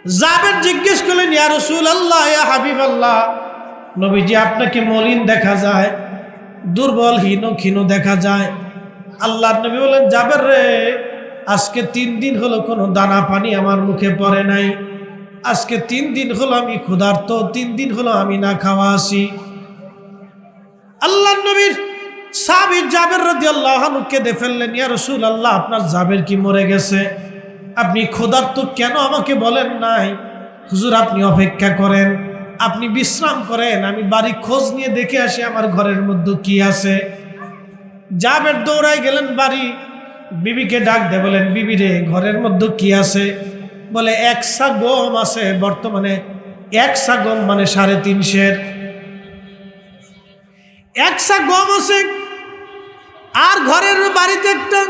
জাবের জিজ্ঞেস করলেন, ইয়া রাসূলুল্লাহ, ইয়া হাবিবাল্লাহ, নবীজি আপনাকে মলিন দেখা যায়, দুর্বল ক্ষীণ দেখা যায়। আল্লাহর নবী বলেন, জাবের রে, আজকে 3 দিন হলো কোনো দানা পানি আমার মুখে পড়ে নাই। আজকে 3 দিন হলো আমি ক্ষুধার্ত, 3 দিন হলো আমি না খাওয়া আছি। আল্লাহর নবীর সাহাবী জাবের রাদিয়াল্লাহু আনহু কেঁদে ফেললেন, ইয়া রাসূলুল্লাহ, আপনার জাবের কি মরে গেছে? আপনি ক্ষুধার্ত কেন আমাকে বলেন নাই? হুজুর, আপনি অপেক্ষা করেন, আপনি বিশ্রাম করেন, আমি বাড়ি খোঁজ নিয়ে দেখে আসি আমার ঘরের মধ্যে কি আছে। জাবের দৌড়াই গেলেন বাড়ি, বিবিকে ডাক দিয়ে বলেন, বিবি রে, ঘরের মধ্যে কি আছে? বলে 1 সা গম আছে, বর্তমানে 1 সা গম মানে 350 1 সা গম আছে, আর ঘরের বাড়িতে একটা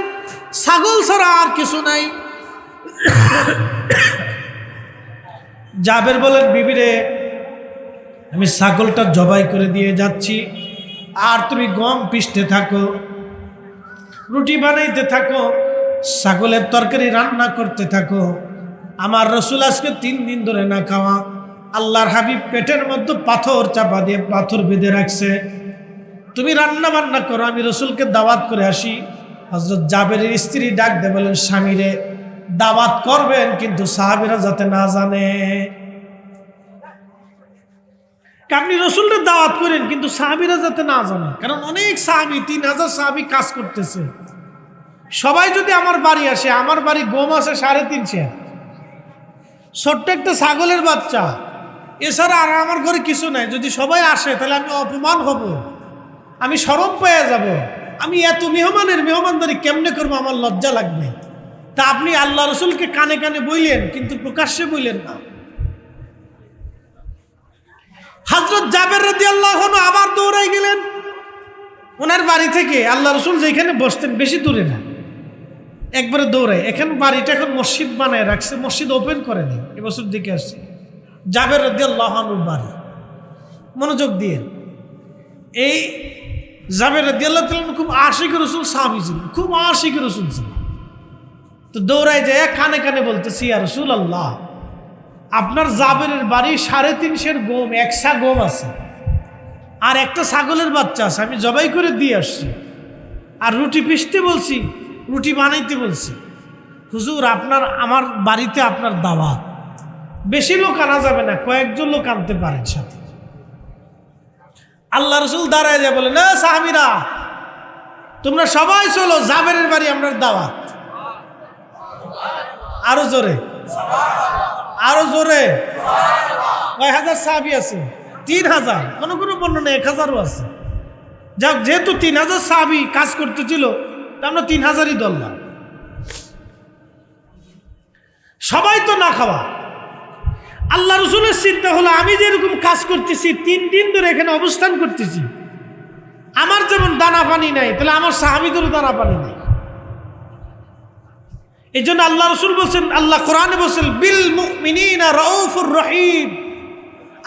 ছাগল ছাড়া আর কিছু নাই। জাবের বলেন, বিবি রে, আমি ছাগলটা জবাই করে দিয়ে যাচ্ছি, আর তুমি গম পিষতে থাকো, রুটি বানাইতে থাকো, ছাগলের তরকারি রান্না করতে থাকো। আমার রসুল আজকে 3 দিন ধরে না খাওয়া। আল্লাহর হাবিব পেটের মধ্যে পাথর চাপা দিয়ে পাথর বেঁধে রাখছে, তুমি রান্না বান্না করো, আমি রসুলকে দাওয়াত করে আসি। হযরত জাবেরের স্ত্রী ডাক দিয়ে বলেন, স্বামীরে, দাওয়াত করবেন কিন্তু সাহাবীরা যাতে না জানে। আপনি রসুলের দাওয়াত করেন কিন্তু সাহাবীরা যাতে না জানে, কারণ অনেক সাহাবী, 3000 সাহাবী কাজ করতেছে। সবাই যদি আমার বাড়ি আসে, আমার বাড়ি গম আছে 350, ছোট্ট একটা ছাগলের বাচ্চা, এছাড়া আর আমার ঘরে কিছু নাই। যদি সবাই আসে তাহলে আমি অপমান হব, আমি শরম পেয়ে যাব, আমি এত মেহমানদারি কেমনে করবো, আমার লজ্জা লাগবে। তা আপনি আল্লাহ রসুলকে কানে কানে বইলেন কিন্তু প্রকাশ্যে বইলেন না। হযরত জাবের রাদিয়াল্লাহু আনহু আবার দৌড়াই গেলেন ওনার বাড়ি থেকে। আল্লাহ রসুল যেখানে বসতেন বেশি দূরে না, একবারে দৌড়াই। এখন বাড়িটা এখন মসজিদ বানায় রাখছে, মসজিদ ওপেন করেনি, এবছর দিকে আসছে। জাবের রাদিয়াল্লাহু আনহুর বাড়ি, মনোযোগ দিয়ে। এই জাবের রাদিয়াল্লাহু আনহু খুব আশিক রসুল সাহাবী ছিলেন, খুব আশিক রসুল ছিলেন। তো দৌড়াই যায় কানে কানে বলতেছি, ইয়া রাসূলুল্লাহ, আপনার জাবেরের বাড়ি 350 গম, 1 সা গম আছে, আর একটা ছাগলের বাচ্চা আছে, আমি জবাই করে দিয়ে আসছি, আর রুটি পিষতে বলছি, রুটি বানাইতে বলছি। হুজুর, আমার বাড়িতে আপনার দাওয়াত, বেশি লোক আনা যাবে না, কয়েকজন লোক আনতে পারেন সাথে। আল্লাহ রসুল দাঁড়ায় যায় বলে, না সাহাবীরা, তোমরা সবাই চলো, জাবেরের বাড়ি আমরা দাওয়াত। আরো জোরে, আরো জোরে। কয় হাজার সাহাবী আছে? 3000, কোনো বর্ণনা 1000ও আছে। যাক, যেহেতু 3000 সাহাবী কাজ করতেছিল, আমরা 3000ই ধরলাম। সবাই তো না খাওয়া। আল্লাহ রসুলের চিন্তা হলো, আমি যেরকম কাজ করতেছি, 3 দিন ধরে এখানে অবস্থান করতেছি, আমার যেমন দানা পানি নাই, তাহলে আমার সাহাবীদেরও দানা পানি নাই। এই জন্য আল্লাহ রসুল বলছেন, আল্লাহ কোরআনে বলছেন, বিল মুমিনিনা রাউফুর রহিম,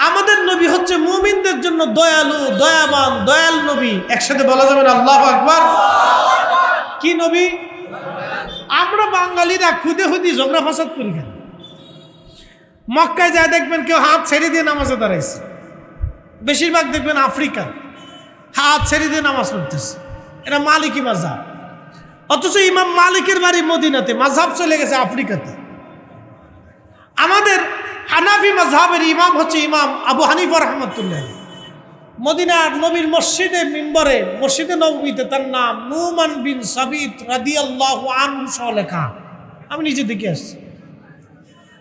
আমাদের নবী হচ্ছে মুমিনদের জন্য দয়ালু, দয়াবান, দয়াল নবী। একসাথে বলা যাবে না আল্লাহু আকবার? কি নবী? আমরা বাঙালিরা খুদে খুদি ঝগড়া ফাসাদ করি কেন? মক্কায় যায় দেখবেন কেউ হাত ছেড়ে দিয়ে নামাজে দাঁড়াইছে, বেশিরভাগ দেখবেন আফ্রিকান, হাত ছেড়ে দিয়ে নামাজ পড়তেছে, এটা মালিকি মাযহাব। অথচ ইমাম মালিকের বাড়ি মদিনাতে, মাযহাব চলে গেছে আফ্রিকাতে। আমাদের হানাফি মাযহাবের ইমাম হচ্ছে ইমাম আবু হানিফা রাহমাতুল্লাহ। মদিনার নবীর মসজিদে মিম্বরে, মসজিদে নববীতে তার নাম নুমান বিন সাবিত রাদিয়াল্লাহু আনহু সহ লেখা। আমি নিজে দেখে আসছি,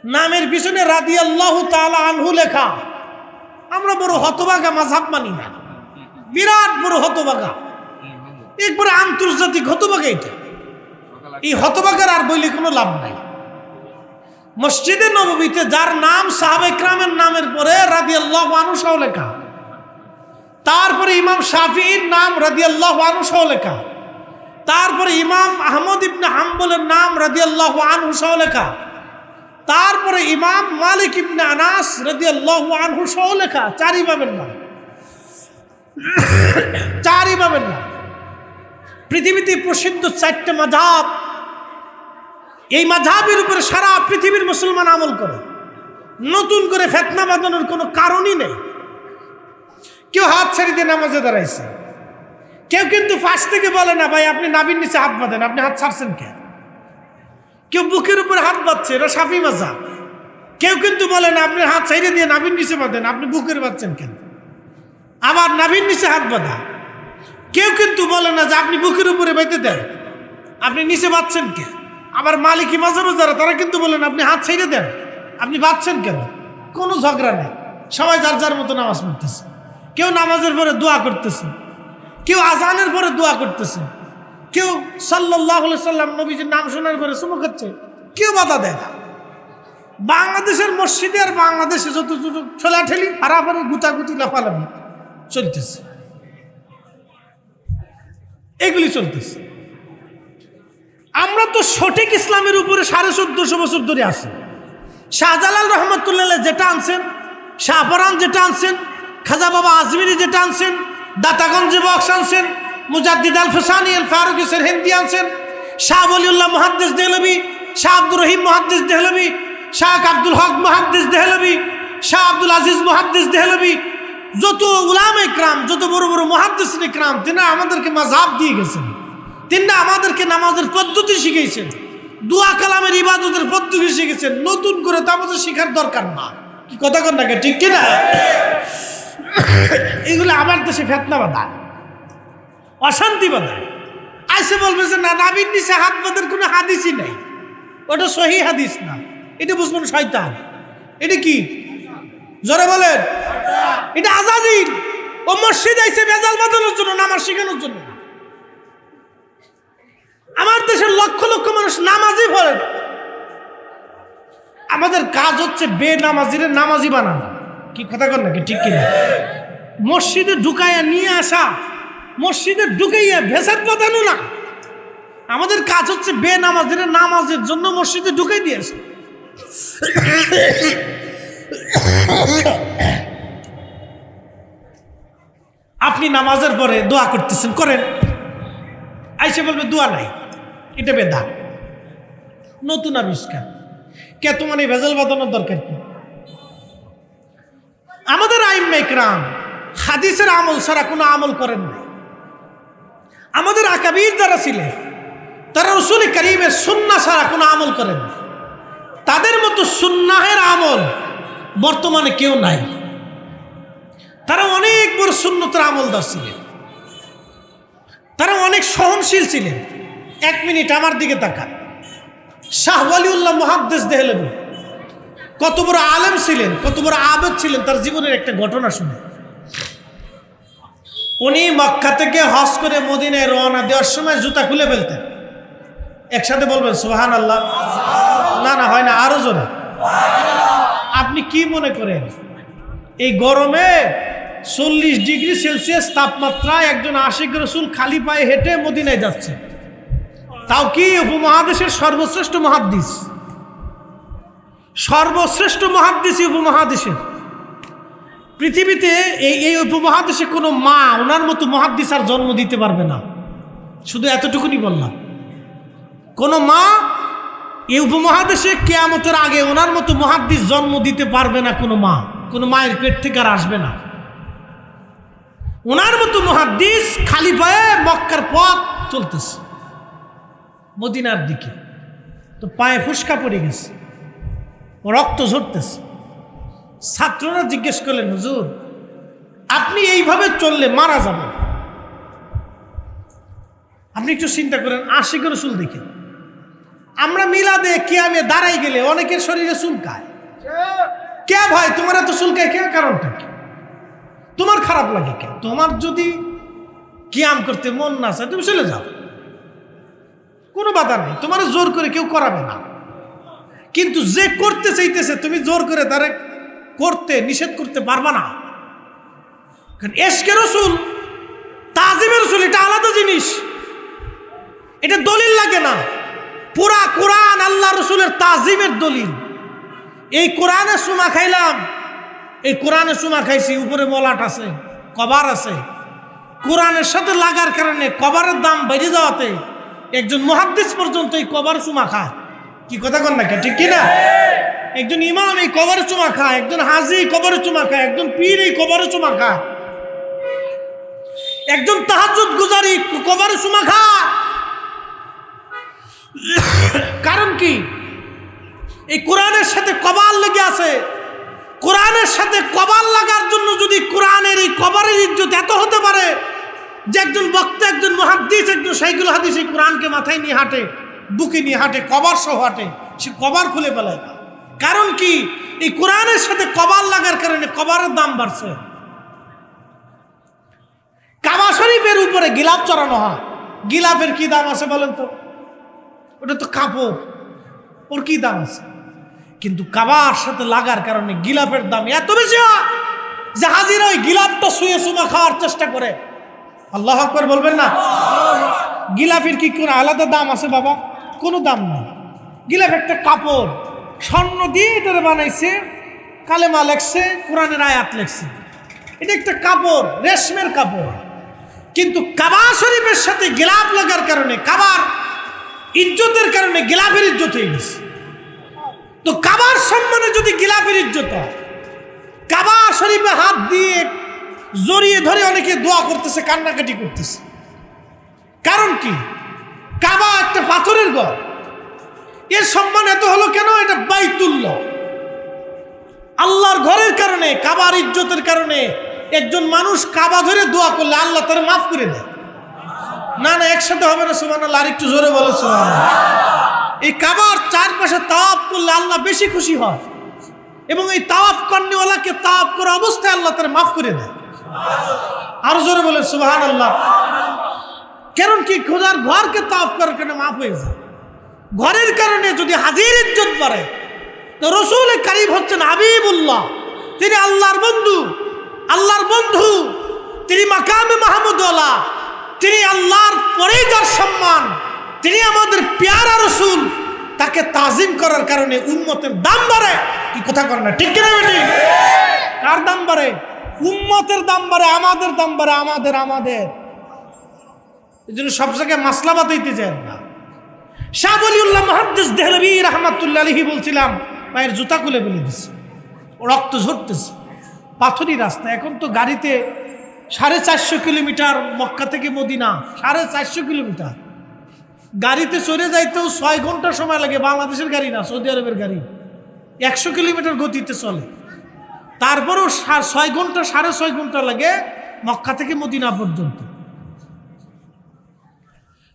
নামের পিছনে রাদিয়াল্লাহু তাআলা আনহু লেখা। আমরা বড় হতভাগা, মাযহাব মানি না, বিরাট বড় হতভাগা, একবারে আন্তর্জাতিক হতভাগা। এটা, এই হতভাগার আর বইলে কোনো লাভ নাই। মসজিদে নববীতে যার নাম সাহাবা ইকরামের নামের পরে রাদিয়াল্লাহু আনহু সহ লেখা, তারপরে ইমাম শাফিঈর নাম রাদিয়াল্লাহু আনহু সহ লেখা, তারপরে ইমাম আহমদ ইবনে হাম্বলের নাম রাদিয়াল্লাহু আনহু সহ লেখা, তারপরে ইমাম মালিক ইবনে আনাস রাদিয়াল্লাহু আনহু সহ লেখা। 4 ইমামের নাম, 4 ইমামের নাম। পৃথিবীতে প্রসিদ্ধ 4টা মাযহাব, এই মাযহাবের উপরে সারা পৃথিবীর মুসলমান আমল করে। নতুন করে ফিতনা বাঁধানোর কোনো কারণই নেই। কেউ হাত ছেড়ে দিয়ে নামাজে দাঁড়াইছে, কেউ কিন্তু ফাঁস থেকে বলে না ভাই আপনি নাভির নিচে হাত বাঁধেন, আপনি হাত ছাড়ছেন কেন? কেউ বুকের উপরে হাত বাঁধছে, এটা শাফি মাযহাব। কেউ কিন্তু বলে না আপনি হাত ছেড়ে দিয়ে নাভির নিচে বাঁধেন, আপনি বুকের বাঁধছেন কেন? আবার নাভির নিচে হাত বাঁধা। কেউ কিন্তু বলে না যে আপনি বুকের উপরে বেঁধে দেন, আপনি নিচে বাঁধছেন কেন? আবার মালিকি মাযহাবে যারা, তারা কিন্তু বলেন আপনি হাত ছেড়ে দেন, আপনি বাঁধছেন কেন? কোনো ঝগড়া নেই, সবাই যার যার মতো নামাজ পড়তেছে। কেউ নামাজের পরে দোয়া করতেছে, কেউ আজানের পরে দোয়া করতেছে, কেউ সাল্লাল্লাহু আলাইহি সাল্লাম নবীজির নাম শোনার পরে চুমু খাচ্ছে, কেউ বাধা দেয় না। বাংলাদেশের মসজিদে আর বাংলাদেশে যত ঠেলাঠেলি, হারাহারি, গুতাগুতি, লাফালাফি চলতেছে, এগুলি চলতেছে। আমরা তো সঠিক ইসলামের উপরে 1450 বছর ধরে আছি। শাহজালাল রহমতুল্লাহ যেটা আনছেন, শাহপরান যেটা আনছেন, খাজা বাবা আজমিরি যেটা আনছেন, দাতাগঞ্জে বক্স আনছেন, মুজাদ্দিদ আল ফুসানি আল ফারুকি হিন্দি আনছেন, শাহ ওলিউল্লাহ মুহাদ্দিস দেহলভী, শাহ আব্দুর রহিম মুহাদ্দিস দেহলভী, শাহ আব্দুল হক মুহাদ্দিস দেহলভী, শাহ আব্দুল আজিজ মুহাদ্দিস দেহলভী, যত উলামা ইকরাম, যত বড় বড় মুহাদ্দিসিন ইকরাম, তিনারা আমাদেরকে মাযহাব দিয়ে গেছেন, তিনারা আমাদেরকে নামাজের পদ্ধতি শিখিয়েছেন, দোয়া কালামের ইবাদতের পদ্ধতি শিখেছেন। নতুন করে তো আমাদের শেখার দরকার না। কি কথা কন না, ঠিক কিনা? এগুলো আমার দেশে ফিতনা বাঁধায়, অশান্তি বাঁধায়। আইসে বলবে যে না, নাভির নিচে হাত বাঁধার কোনো হাদিসই নেই, ওটা সহি হাদিস না, এটা বুঝবেন শয়তান। এটা কি জোরে বলেন? এটা আজাজিল। ও মসজিদ আইসে ভেজাল বাঁধানোর জন্য, নামাজ শেখানোর জন্য। আমার দেশের লক্ষ লক্ষ মানুষ নামাজই পড়ে না। আমাদের কাজ হচ্ছে বেনামাজিরে নামাজি বানানো। কি কথা কর নাকি, ঠিক কিনা? মসজিদে ঢুকাইয়া নিয়ে আসা, মসজিদে ঢুকাইয়া ভেসাদ বাঁধানো না। আমাদের কাজ হচ্ছে বেনামাজিরে নামাজের জন্য মসজিদে ঢুকাই দিয়ে আসা। আপনি নামাজের পরে দোয়া করতেছেন, করেন, আইসে বলবে দোয়া নাই, এটা বেদাত, নতুন আবিষ্কার। কে তোমার এই ভেজাল বাঁধানোর দরকার কি? আমাদের আইম্মা ইকরাম হাদিসের আমল ছাড়া কোনো আমল করেন না। আমাদের আকাবির যারা ছিলেন, তারা রাসূল কারীমের সুন্নাহ ছাড়া কোনো আমল করেন না। তাদের মতো সুন্নাহের আমল বর্তমানে কেউ নাই। তারা অনেক বড় সুন্নতের আমলদার ছিলেন, তারা অনেক সহনশীল ছিলেন। 1 মিনিট আমার দিকে তাকান। শাহ ওলিউল্লাহ মুহাদ্দিস দেহলভী কত বড় আলেম ছিলেন, কত বড় আবেদ ছিলেন, তার জীবনের একটা ঘটনা শুনে। উনি মক্কা থেকে হজ করে মদিনায় রওনা দেওয়ার সময় জুতা খুলে ফেলতেন। একসাথে বলবেন সুবহানাল্লাহ। না না, হয় না, আরো জোরে। আপনি কি মনে করেন এই গরমে 40 ডিগ্রি সেলসিয়াস তাপমাত্রায় একজন আশিক রাসূল খালি পায়ে হেঁটে মদিনায় যাচ্ছে? তাও কি উপমহাদেশের সর্বশ্রেষ্ঠ মুহাদ্দিস, সর্বশ্রেষ্ঠ মুহাদ্দিস উপমহাদেশের। পৃথিবীতে এই উপমহাদেশে কোনো মা ওনার মতো মুহাদ্দিস আর জন্ম দিতে পারবে না। শুধু এতটুকুনি বললাম, কোনো মা এই উপমহাদেশে কিয়ামতের আগে ওনার মতো মুহাদ্দিস জন্ম দিতে পারবে না। কোনো মা, কোনো মায়ের পেট থেকে আর আসবে না। ওনার মতো মুহাদ্দিস খালি পায়ে মক্কার পথ চলতেছে মদিনার দিকে, তো পায়ে ফুসকা পড়ে গেছে, রক্ত ঝরতেছে। ছাত্ররা জিজ্ঞেস করলেন, হুজুর আপনি এইভাবে চললে মারা যাবেন। আপনি একটু চিন্তা করেন, আশিক রাসূল দেখে আমরা মিলাদে কিয়ামে দাঁড়াই গেলে অনেকের শরীরে চুলকায়। কে ভাই তোমার এত চুলকায়, কে? কারণটা কি? তোমার খারাপ লাগে কে? তোমার যদি কিয়াম করতে মন না চায় তুমি চলে যাও, কোনো বাধা নেই, তোমার জোর করে কেউ করাবে না। কিন্তু যে করতে চাইতেছে তুমি জোর করে তারে করতে নিষেধ করতে পারবা না। কারণ ইশকে রাসূল, তাজিমে রাসূল এটা আলাদা জিনিস, এটা দলিল লাগে না। পুরা কোরআন আল্লাহ রাসূলের তাজিমের দলিল। এই কোরআনে সুমা খাইলাম, এই কোরআনে সুমা খাইছি, উপরে মলাট আছে, কভার আছে। কোরআনের সাথে লাগার কারণে কভারের দাম বেড়ে যাওয়াতে একজন মুহাদ্দিস পর্যন্ত এই কভার সুমা খায়। কি কথা কন না, ঠিক কিনা? একজন ইমাম এই কবরে চুমা খায়, একজন হাজি কবরে চুমা খায়, একজন পীর এই কবরে চুমা খায়, একজন তাহাজ্জুদ গুজারি কবরে চুমা খায়। কারণ কি? এই কোরআনের সাথে কবাল লেগে আছে। কোরআনের সাথে কবাল লাগার জন্য যদি কোরআনের এই কবরের ইজ্জত এত হতে পারে যে একজন বক্তা, একজন মুহাদ্দিস, একজন শাইখুল হাদিস এই কোরআনকে মাথায় নিয়ে হাঁটে, বুকে নিয়ে হাঁটে, কবর সহ হাঁটে, সে কবর খুলে ফেলায়। কারণ কি? এই কোরআনের সাথে কবাল লাগার কারণে কবরের দাম বাড়ছে। কাবা শরীফের উপরে গিলাফ চড়ানো হয়, গিলাফের কি দাম আছে বলেন তো? ওটা তো কাপড়, ওর কি দাম আছে? কিন্তু কাবার সাথে লাগার কারণে গিলাফের দাম এত বেশি হয় যে হাজিরা ওই গিলাফটা শুয়ে চুমা খাওয়ার চেষ্টা করে। আল্লাহু আকবার বলবেন না? গিলাফের কি কোনো আলাদা দাম আছে বাবা? কোনো দাম নেই। গিলাফ একটা কাপড়, স্বর্ণ দিয়ে এটারে বানাইছে, কালেমা লেখছে, কোরআনের আয়াত লেখছে, এটা একটা কাপড়, রেশমের কাপড়। কিন্তু কাবা শরীফের সাথে গিলাফ লাগার কারণে, কাবার ইজ্জতের কারণে গিলাফের ইজ্জত হয়ে গেছে। তো কাবার সম্মানে যদি গিলাফের ইজ্জত হয়, কাবা শরীফে হাত দিয়ে জড়িয়ে ধরে অনেকে দোয়া করতেছে, কান্নাকাটি করতেছে। কারণ কি? কাবা একটা পাথরের ঘর, এর সম্মান এত হলো কেন? এটা বাইতুল্লাহ, আল্লাহর ঘরের কারণে, কাবার ইজ্জতের কারণে একজন মানুষ কাবা ধরে দোয়া করলে আল্লাহ তার মাফ করে দেয়। না না, একসাথে হবে না সুবহানাল্লাহ, আর একটু জোরে বলো সুবহানাল্লাহ। এই কাবার চারপাশে তাওয়াফ করলে আল্লাহ বেশি খুশি হয়, এবং এই তাওয়াফ করনেওয়ালাকে তাওয়াফ করা অবস্থায় আল্লাহ তার মাফ করে দেয়। আরো জোরে বলে সুবহানাল্লাহ। কারণ কি? খোদার ঘরকে তাওয়াফ করার কারণে মাফ হয়ে যায়। ঘরের কারণে যদি হাজির ইজ্জত বাড়ে, তো রসুল কারীম হচ্ছেন হাবিবুল্লাহ, তিনি আল্লাহর বন্ধু, আল্লাহর বন্ধু, তিনি মাকামে মাহমুদওয়ালা, তিনি আল্লাহর পরেই যার সম্মান, তিনি আমাদের পেয়ারা রসুল। তাকে তাজিম করার কারণে উম্মতের দাম বাড়ে। কি কথা করে না? ঠিক কিনা বেটি? কার দাম বাড়ে? উম্মতের দাম বাড়ে, আমাদের দাম বাড়ে, আমাদের। এই জন্য সব জায়গায় মাসলা বাতাইতে যায় না। শাহ ওলিউল্লাহ মুহাদ্দিস দেহলভী রাহমাতুল্লাহ আলাইহি বলছিলাম, পায়ের জুতা খুলে ফেলে দিছে, রক্ত ঝরতেছে, পাথরি রাস্তা। এখন তো গাড়িতে 450 কিলোমিটার, মক্কা থেকে মদিনা 450 কিলোমিটার, গাড়িতে চলে যাইতেও 6 ঘন্টা সময় লাগে। বাংলাদেশের গাড়ি না, সৌদি আরবের গাড়ি 100 কিলোমিটার গতিতে চলে। তারপরেও 6 ঘন্টা, 6.5 ঘন্টা লাগে মক্কা থেকে মদিনা পর্যন্ত।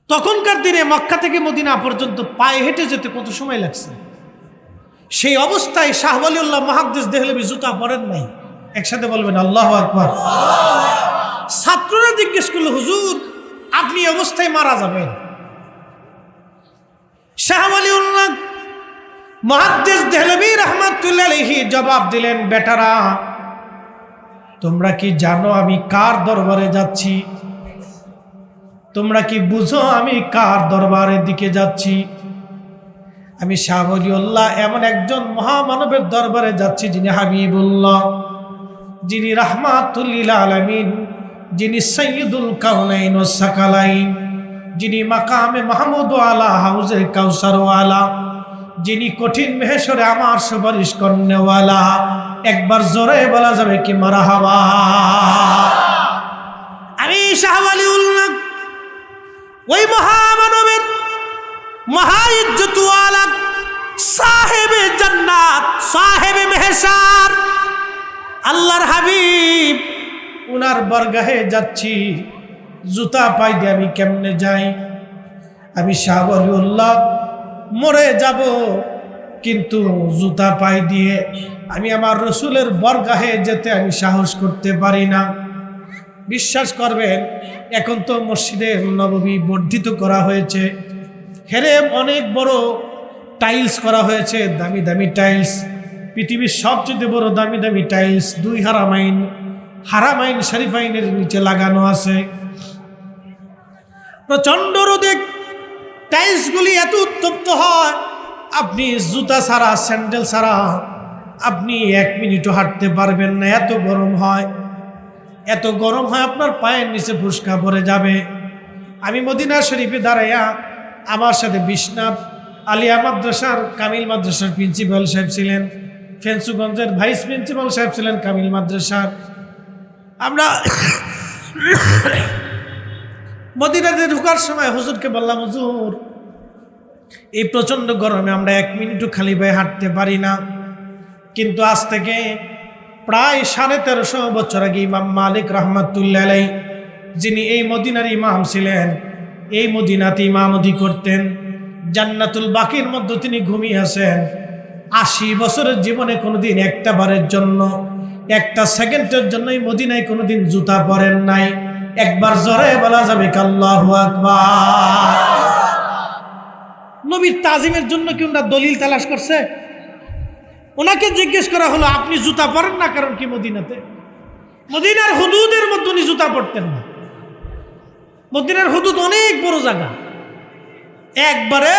তখনকার দিনে মক্কা থেকে মদিনা পর্যন্ত পায়ে হেঁটে যেতে কত সময় লাগছে? সেই অবস্থায় শাহ ওলিউল্লাহ মুহাদ্দিস দেহলভী জুতা পরেন নাই। একসাথে বলবেন আল্লাহু আকবার। ছাত্ররা জিজ্ঞেস করলো, হুজুর আপনি অবস্থায় মারা যাবেন। শাহ ওলিউল্লাহ মুহাদ্দিস দেহলভী রাহমাতুল্লাহ আলাইহি জবাব দিলেন, বেটারা তোমরা কি জানো আমি কার দরবারে যাচ্ছি? তোমরা কি বুঝো আমি কার দরবারের দিকে যাচ্ছি? আমি শাহ ওলিউল্লাহ এমন একজন মহামানবের দরবারে যাচ্ছি যিনি হাবিবুল্লাহ, যিনি রাহমাতুল লিল আলামিন, যিনি সাইয়্যিদুল কাউনাইন ওয়াস সাকালাইন, যিনি মাকামে মাহমুদ ওয়ালা, হাউজে কাউসার ওয়ালা, যিনি কঠিন মেহশরে আমার সুপারিশ করনেওয়ালা। একবার জোরে বলা যাবে কি মারহাবা? আমি শাহ ওলিউল্লাহ ওই মহামানবের, মহা ইজ্জতওয়ালা, সাহেবে জান্নাত, সাহেবে মেহশার, আল্লাহর হাবিব, উনার বরগাহে যাচ্ছি। জুতা পাই দিয়ে আমি কেমনে যাই? আমি শাহ ওলিউল্লাহ মরে যাব, কিন্তু জুতা পাই দিয়ে আমি আমার রসুলের বরগাহে যেতে আমি সাহস করতে পারি না। বিশ্বাস করবেন, এখন তো মসজিদে নববী বর্ধিত করা হয়েছে, হেরেম অনেক বড় টাইলস করা হয়েছে, দামি দামি টাইলস, পৃথিবীর সবচেয়ে বড় দামি দামি টাইলস 2 হারামাইন শরীফাইনের নিচে লাগানো আছে। প্রচন্ড রোদে টাইলসগুলি এত উত্তপ্ত হয়, আপনি জুতা ছাড়া, স্যান্ডেল ছাড়া আপনি 1 মিনিটও হাঁটতে পারবেন না, এত গরম হয়। এত গরম হয় আপনার পায়ের নিচে ফুসকা পড়ে যাবে। আমি মদিনা শরীফে দাঁড়াইয়া আমার সাথে বিশ্বনাথ আলিয়া মাদ্রাসার কামিল মাদ্রাসার প্রিন্সিপাল সাহেব ছিলেন, ফেন্সুগঞ্জের ভাইস প্রিন্সিপাল সাহেব ছিলেন কামিল মাদ্রাসার। আমরা মদিনাতে ঢোকার সময় হুজুরকে বললাম, হুজুর এই প্রচণ্ড গরমে আমরা 1 মিনিটও খালি পায়ে হাঁটতে পারি না, কিন্তু আজ থেকে প্রায় 1350 বছর আগে ইমাম মালিক রহমাতুল্লাহ আলাইহি, যিনি এই মদিনার ইমাম ছিলেন, এই মদিনাতে ইমামতি করতেন, জান্নাতুল বাকির মধ্যে তিনি ঘুমিয়ে আছেন। 80 বছরের জীবনে কোনোদিন একটা বারের জন্য, একটা সেকেন্ডের জন্য এই মদিনায় কোনোদিন জুতা পরেন নাই। একবার জোরে বলা যাবে আল্লাহু আকবার। নবীর তাজিমের জন্য কি ওনারা দলিল তালাশ করছে? ওনাকে জিজ্ঞেস করা হলো, আপনি জুতা পরেন না কারণ কি মদিনাতে? মদিনার হুদুদের মধ্যে উনি জুতা পরতেন না। মদিনার হুদুদ অনেক বড় জায়গা, একবারে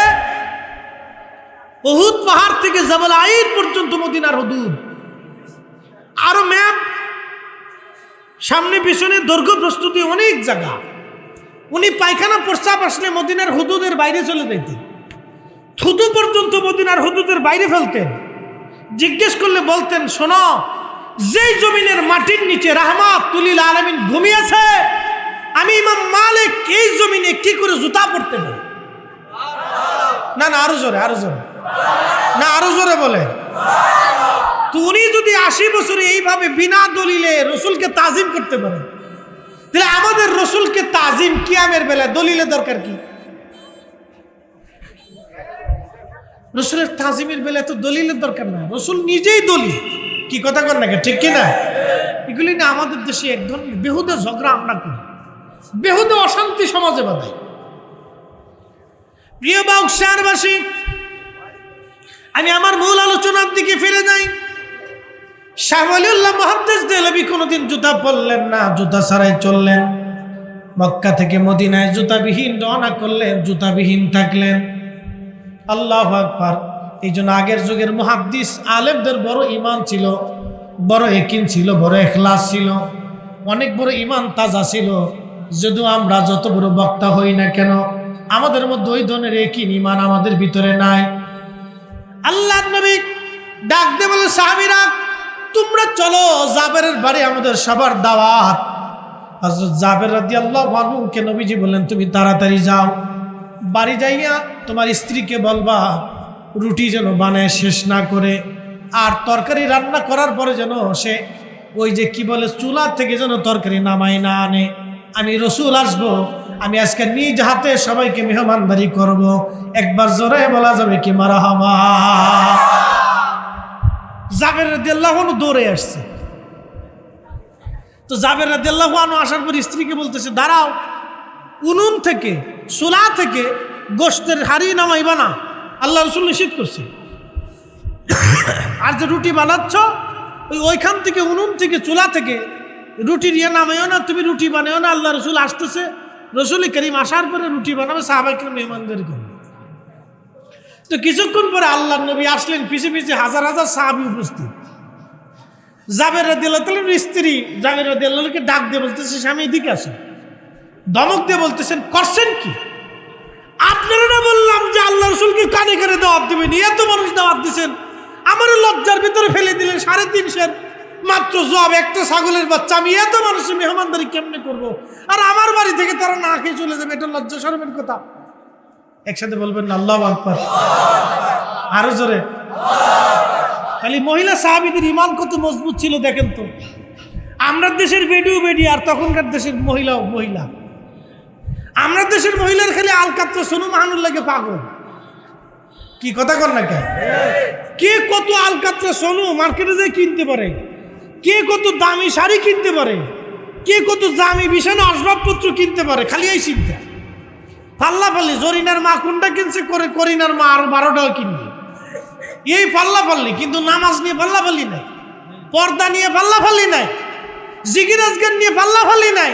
উহুদ পাহাড় থেকে জাবাল আইর পর্যন্ত মদিনার হুদুদ। আরো ম্যাপ সামনে পিছনে দৈর্ঘ্য প্রস্তুতি অনেক জায়গা। উনি পায়খানা প্রস্রাব আসলে মদিনার হুদুদের বাইরে চলে যেতেন, থুতু পর্যন্ত মদিনার হুদুদের বাইরে ফেলতেন। জিজ্ঞেস করলে বলতেন, শোনো, যেই জমিনের মাটির নিচে রাহমাতুল লিল আলামিন ঘুমিয়েছে, আমি ইমাম মালিক এই জমিনে কি করে জুতা পরতে পারি? না না, আরো জোরে, আরো জোরে, না আরো জোরে বলে। তো উনি যদি 80 বছরে এইভাবে বিনা দলিলে রসুলকে তাজিম করতে পারে, তাহলে আমাদের রসুলকে তাজিম কিয়ামের বেলায় দলিলের দরকার কি? রসুলের তাজিমের বেলায় তো দলিলের দরকার না, রসুল নিজেই দলিল। কি কথা কর নাকি, ঠিক কিনা? এগুলি না আমাদের দেশে এক ধরনের বেহুদা ঝগড়া আমরা করি, বেহুদা অশান্তি সমাজে বাঁধাই। প্রিয় বাউশারবাসী, আমি আমার মূল আলোচনার দিকে ফিরে যাই। শাহ ওয়ালিউল্লাহ মুহাদ্দিস দেহলভী কোনোদিন জুতা পরলেন না, জুতা ছাড়াই চললেন। মক্কা থেকে মদিনায় জুতাবিহীন রওনা করলেন, জুতাবিহীন থাকলেন। আল্লাহু আকবার। এই জন্য আগের যুগের মুহাদ্দিস আলেমদের বড় ঈমান ছিল, বড় ইয়াকিন ছিল, বড় ইখলাস ছিল, অনেক বড় ঈমান তাজা ছিল। যদিও আমরা যত বড় বক্তা হই না কেন, আমাদের মধ্যে ওই ধরনের ইয়াকিন ঈমান আমাদের ভিতরে নাই। আল্লাহর নবী ডাক দিয়ে বলে, সাহাবীরা তোমরা চলো, জাবেরের বাড়ি আমাদের সবার দাওয়াত। হযরত জাবের রাদিয়াল্লাহু আনহুকে নবীজি বললেন, তুমি তাড়াতাড়ি যাও, বাড়ি যাইয়া তোমার স্ত্রীকে বলবা রুটি যেন বানায় শেষ না করে, আর তরকারি রান্না করার পরে যেন সে ওই যে কি বলে চুলা থেকে যেন তরকারি নামাই না আনে। আমি রসুল আসবো, আমি আজকে নিজ হাতে সবাইকে মেহমানদারি করব। একবার জোরে বলা যাবে কি মারহাবা। জাবের রাদিয়াল্লাহু আনহু দৌড়ে আসছে। তো জাবের রাদিয়াল্লাহু আনহু আসার পর স্ত্রীকে বলতেছে, দাঁড়াও, উনুন থেকে চুলা থেকে গোশতের হাড়ি নামাইবা না, আল্লাহ রসুল নিষেধ করছে। আর যে রুটি বানাচ্ছ ওইখান থেকে উনুন থেকে চুলা থেকে রুটি নিয়ে নামাইও না, তুমি রুটি বানাইও না, আল্লাহ রসুল আসতেছে। রসুল করিম আসার পরে রুটি বানাবে, সাহাবাকে মেহমানদারি করবে। তো কিছুক্ষণ পরে আল্লাহ নবী আসলেন, পিছে পিছে হাজার হাজার সাহাবী উপস্থিত। জাবের রাদিয়াল্লাহু তাআলার স্ত্রী জাবের রাদিয়াল্লাহুকে ডাক দিয়ে বলতেছে, স্বামী এদিকে আসেন। ধমক দিয়ে বলতেছেন, করছেন কি? আপনারা না বললাম যে আল্লাহ রসুলকে কানে কানে দাওয়াত দিবেন, এত মানুষ দাওয়াত দিচ্ছেন, আমারও লজ্জার ভিতরে ফেলে দিলেন। 350 মাত্র জব, একটা ছাগলের বাচ্চা, আমি এত মানুষের মেহমানদারি কেমনে করব? আর আমার বাড়ি থেকে তারা না খেয়ে চলে যাবে, এটা লজ্জা শরমের কথা। একসাথে বলবেন না আল্লাহু আকবার, আরো জোরে। খালি মহিলা সাহাবীদের ঈমান কত মজবুত ছিল দেখেন তো। আমরা দেশের বেডিও বেডি, আর তখনকার দেশের মহিলাও মহিলা। আমরা দেশের মহিলার খালি আলকাত্রা সোনু মাহানুর লাগে পাগল। কি কথা কর না কেন? কে কত আলকাত্রা সোনু মার্কেটে যায় কিনতে পারে, কে কত দামি শাড়ি কিনতে পারে, কে কত দামি বিছানা আসবাবপত্র কিনতে পারে, খালি এই চিন্তা। পাল্লাপাল্লি, জরিনার মা কোনটা কিনছে, করে করিনার মা আরো 12টাও কিনবে, এই পাল্লাপাল্লি। কিন্তু নামাজ নিয়ে পাল্লাপাল্লি নাই, পর্দা নিয়ে পাল্লাপাল্লি নাই, জিকির আজগার নিয়ে পাল্লাপাল্লি নাই,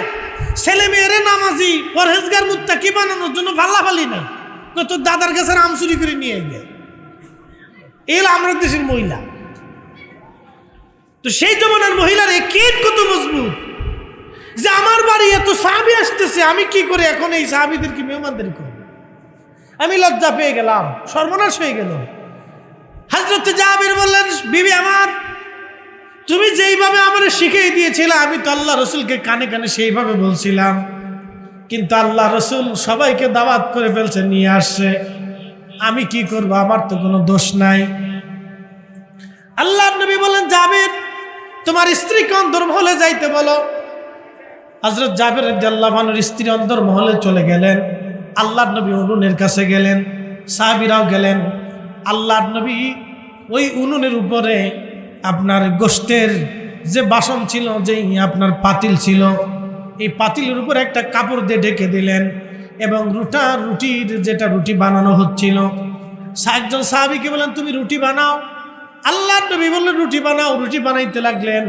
ছেলে মেয়েরে নামাজি পরহেজগার মুত্তাকি বানানোর জন্য পাল্লাপাল্লি নাই। তোর দাদার কাছে আম চুরি করে নিয়ে গিয়ে, এগুলো আমরা দেশের মহিলা। তো সেই জমানার মহিলার একিন কত মজবুত যে আমার বাড়ি এত সাহাবী আসতেছে, আমি কি করে এখন এই সাহাবীদেরকে মেহমানদারি করব? আমি লজ্জা পেয়ে গেলাম, সর্বনাশ হয়ে গেল। হযরত জাবির বললেন, বিবি আমার, তুমি যেইভাবে আমারে শিখিয়ে দিয়েছিলে আমি তো আল্লাহ রসুলকে কানে কানে সেইভাবে বলছিলাম, কিন্তু আল্লাহ রসুল সবাইকে দাওয়াত করে ফেলছে, নিয়ে আসছে, আমি কি করব? আমার তো কোনো দোষ নাই। আল্লাহর নবী বলেন, জাবির তোমার স্ত্রীকে অন্তর্মহলে যাইতে বলো। হযরত জাবির রাদিয়াল্লাহু আনহুর স্ত্রী অন্তর্মহলে চলে গেলেন। আল্লাহর নবী উনুনের কাছে গেলেন, সাহাবীরাও গেলেন। আল্লাহর নবী ওই উনুনের উপরে আপনার গোশতের যে বাসন ছিল, যেই আপনার পাতিল ছিল, এই পাতিলের উপরে একটা কাপড় দিয়ে ঢেকে দিলেন এবং রুটির যেটা রুটি বানানো হচ্ছিল, একজন সাহাবীকে বলেন, তুমি রুটি বানাও। আল্লাহর নবী বললেন, রুটি বানাও। রুটি বানাইতে লাগলেন।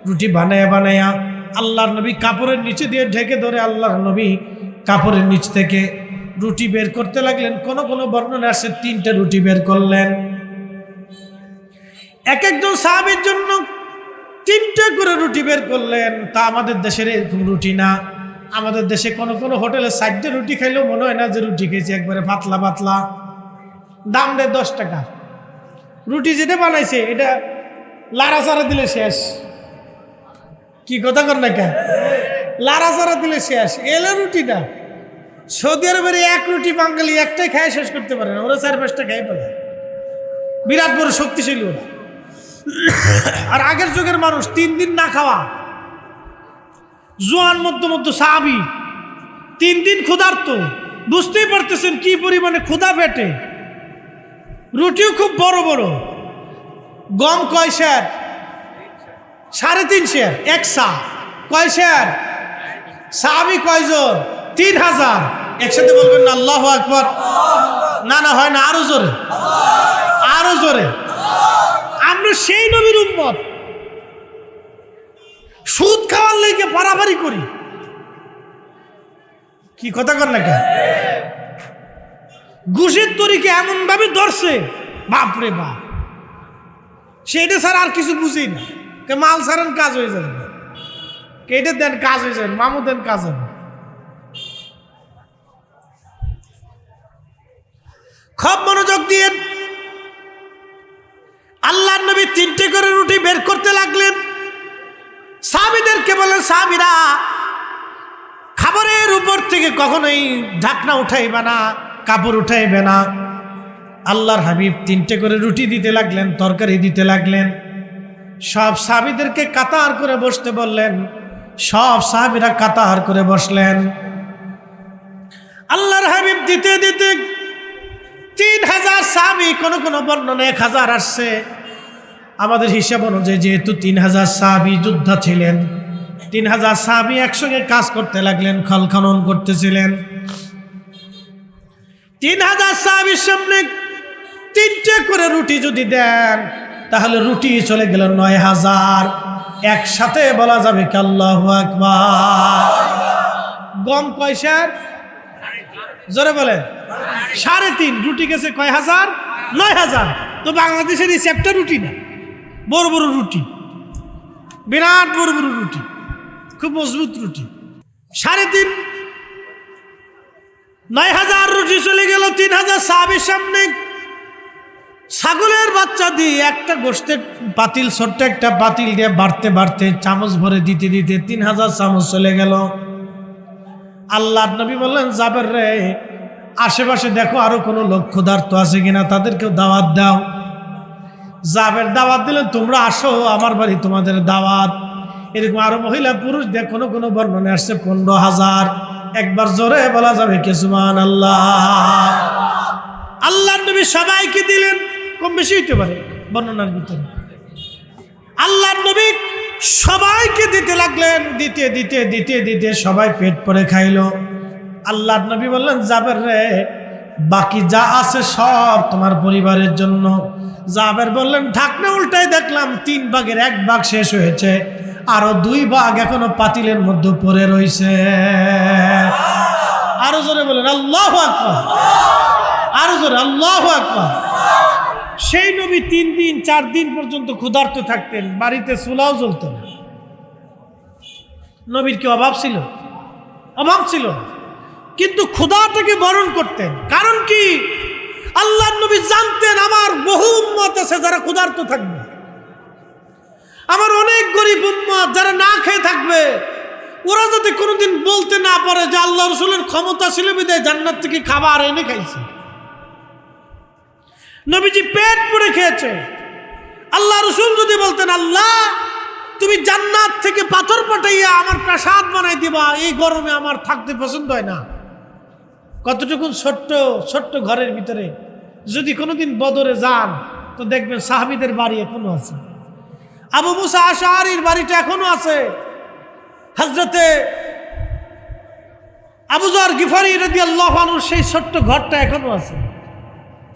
রুটি বানায়া বানায়া আল্লাহর নবী কাপড়ের নিচে দিয়ে ঢেকে ধরে আল্লাহর নবী কাপড়ের নিচ থেকে রুটি বের করতে লাগলেন। কোন কোন বর্ণনা আসে 3টে রুটি বের করলেন। এক একজন সাহাবীর জন্য 3টে করে রুটি বের করলেন। তা আমাদের দেশের এরকম রুটি না। আমাদের দেশে কোন কোন হোটেলে 4টে রুটি খাইলেও মনে হয় না যে রুটি খেয়েছে, একবারে পাতলা পাতলা, দাম দেয় 10 টাকা। রুটি যেটা বানাইছে এটা লাড়াচাড়া দিলে শেষ। কি কথা কর না কেন? লাড়াচাড়া দিলে শেষ। এলে রুটিটা সৌদি আরবের এক রুটি বাঙালি একটাই খায় শেষ করতে পারে না, ওরা 4-5টা খাই পারে। বিরাট বড় শক্তিশালী ওরা। আর আগের যুগের মানুষ 3 দিন না খাওয়া, জোয়ান মধ্য সাহাবী 3 দিন ক্ষুধার্ত। বুঝতেই পারতেছেন কি পরিমাণে ক্ষুধা পেটে। রুটিও খুব বড় বড়। গম কয় শের? 3.5 শের। এক সা কয় শের? সাহাবী কয়জন? 3000। একসাথে বলবেন না আল্লাহু আকবার? না না, হয় না, আরো জোরে, আরো জোরে। আমরা সেই নবীর উম্মত, সুদ খাওয়ার লেগে পারাপারি করি। কি কথা কর না কেন? ঘুষের তরিকে এমন ভাবে ধরছে, বাপরে বাপ, সেটা স্যার আর কিছু বুঝি না। মাল ছাড়েন কাজ হয়ে যাবে, কেটে দেন কাজ হয়ে যাবে, মামু দেন কাজ হবে। খুব মনোযোগ দিয়ে আল্লাহর নবী 3টে করে রুটি বের করতে লাগলেন। সাহাবীদেরকে বলেন, সাহাবীরা খাবারের উপর থেকে কখনোই ঢাকনা উঠাইবে না, কাপড় উঠাইবে না। আল্লাহর হাবিব 3টে করে রুটি দিতে লাগলেন, তরকারি দিতে লাগলেন। সব সাহাবীদেরকে কাতার করে বসতে বললেন। সব সাহাবীরা কাতার করে বসলেন। আল্লাহর হাবিব দিতে দিতে 3000 সাহাবী, কোন কোন বর্ণনা 1000 আসছে। আমাদের হিসাব অনুযায়ী যেহেতু 3000 সাহাবী যোদ্ধা ছিলেন, 3000 সাহাবী একসঙ্গে কাজ করতে লাগলেন, খাল খনন করতেছিলেন। 3000 সাহাবীর সামনে 3টে করে রুটি যদি দেন, তাহলে রুটি চলে গেল 9000। একসাথে বলা যাবে কি আল্লাহু আকবার? গম কয় শের? জোরে বলেন। 3.5। রুটি গেছে কয় হাজার? 9000। তো বাংলাদেশের এই চ্যাপ্টার রুটি না, বড় বড় রুটি, বিরাট বড় বড় রুটি, খুব মজবুত রুটি। 3.5 9000 রুটি চলে গেল 3000 সাহাবীর সামনে। ছাগলের বাচ্চা দিয়ে একটা গোশতের পাতিল, ছোট্ট একটা পাতিল দিয়ে বাড়তে বাড়তে চামচ ভরে দিতে দিতে 3000 চামচ চলে গেল। আল্লাহর নবী বললেন, জাবের রে, আশেপাশে দেখো আরো কোনো লোক ক্ষুধার্ত আছে কিনা, তাদেরকেও দাওয়াত দাও। জাবের দাওয়াত দিলেন, তোমরা আসো আমার বাড়ি, তোমাদের দাওয়াত। এরকম আরো মহিলা পুরুষ দিয়ে কোনো কোনো বর্ণনে আসছে 15000। একবার জোরে বলা যাবে কি সুবহানাল্লাহ? আল্লাহর নবী সবাইকে দিলেন, কম বেশি হইতে পারে বর্ণনার ভিতরে। আল্লাহর নবী সবাইকে দিতে লাগলেন, দিতে দিতে দিতে দিতে সবাই পেট ভরে খাইলো। আল্লাহর নবী বললেন, জাবের রে, বাকি যা আছে সব তোমার পরিবারের জন্য। জাবের বললেন, ঢাকনা উল্টাই দেখলাম 3 ভাগের 1 ভাগ শেষ হয়েছে, আরো 2 ভাগ এখনো পাতিলের মধ্যে পড়ে রয়েছে। আরো জোরে বলেন আল্লাহু আকবার, আরো জোরে আল্লাহু আকবার। সেই নবী 3 দিন 4 দিন পর্যন্ত ক্ষুধার্ত থাকতেন, বাড়িতে চুলাও জ্বলত না। নবীর কি অভাব ছিল? অভাব ছিল। কিন্তু ক্ষুধাটাকে বরণ করতেন। কারণ কি? আল্লাহর নবী জানতেন আমার বহু উম্মত আছে যারা ক্ষুধার্ত থাকবে, আমার অনেক গরিব উম্মত যারা না খেয়ে থাকবে। ওরা যাতে কোনোদিন বলতে না পারে যে আল্লাহ রসুলের ক্ষমতা ছিল বিধায় জান্নাত থেকে খাবার এনে খাইছে। নবীজি পেট পুরে খেয়েছে। আল্লাহ রসুল যদি বলতেন আল্লাহ তুমি জান্নাত থেকে পাথর পাঠাইয়া আমার প্রাসাদ বানাই দিবা, এই গরমে আমার থাকতে পছন্দ হয় না। কতটুকুন ছোট্ট ছোট্ট ঘরের ভিতরে যদি কোনোদিন বদরে যান তো দেখবেন সাহাবীদের বাড়ি এখনো আছে, আবু মুসা আশআরীর বাড়িটা এখনো আছে, হযরতে আবু যর গিফারি রাদিয়াল্লাহু আনহু সেই ছোট্ট ঘরটা এখনো আছে।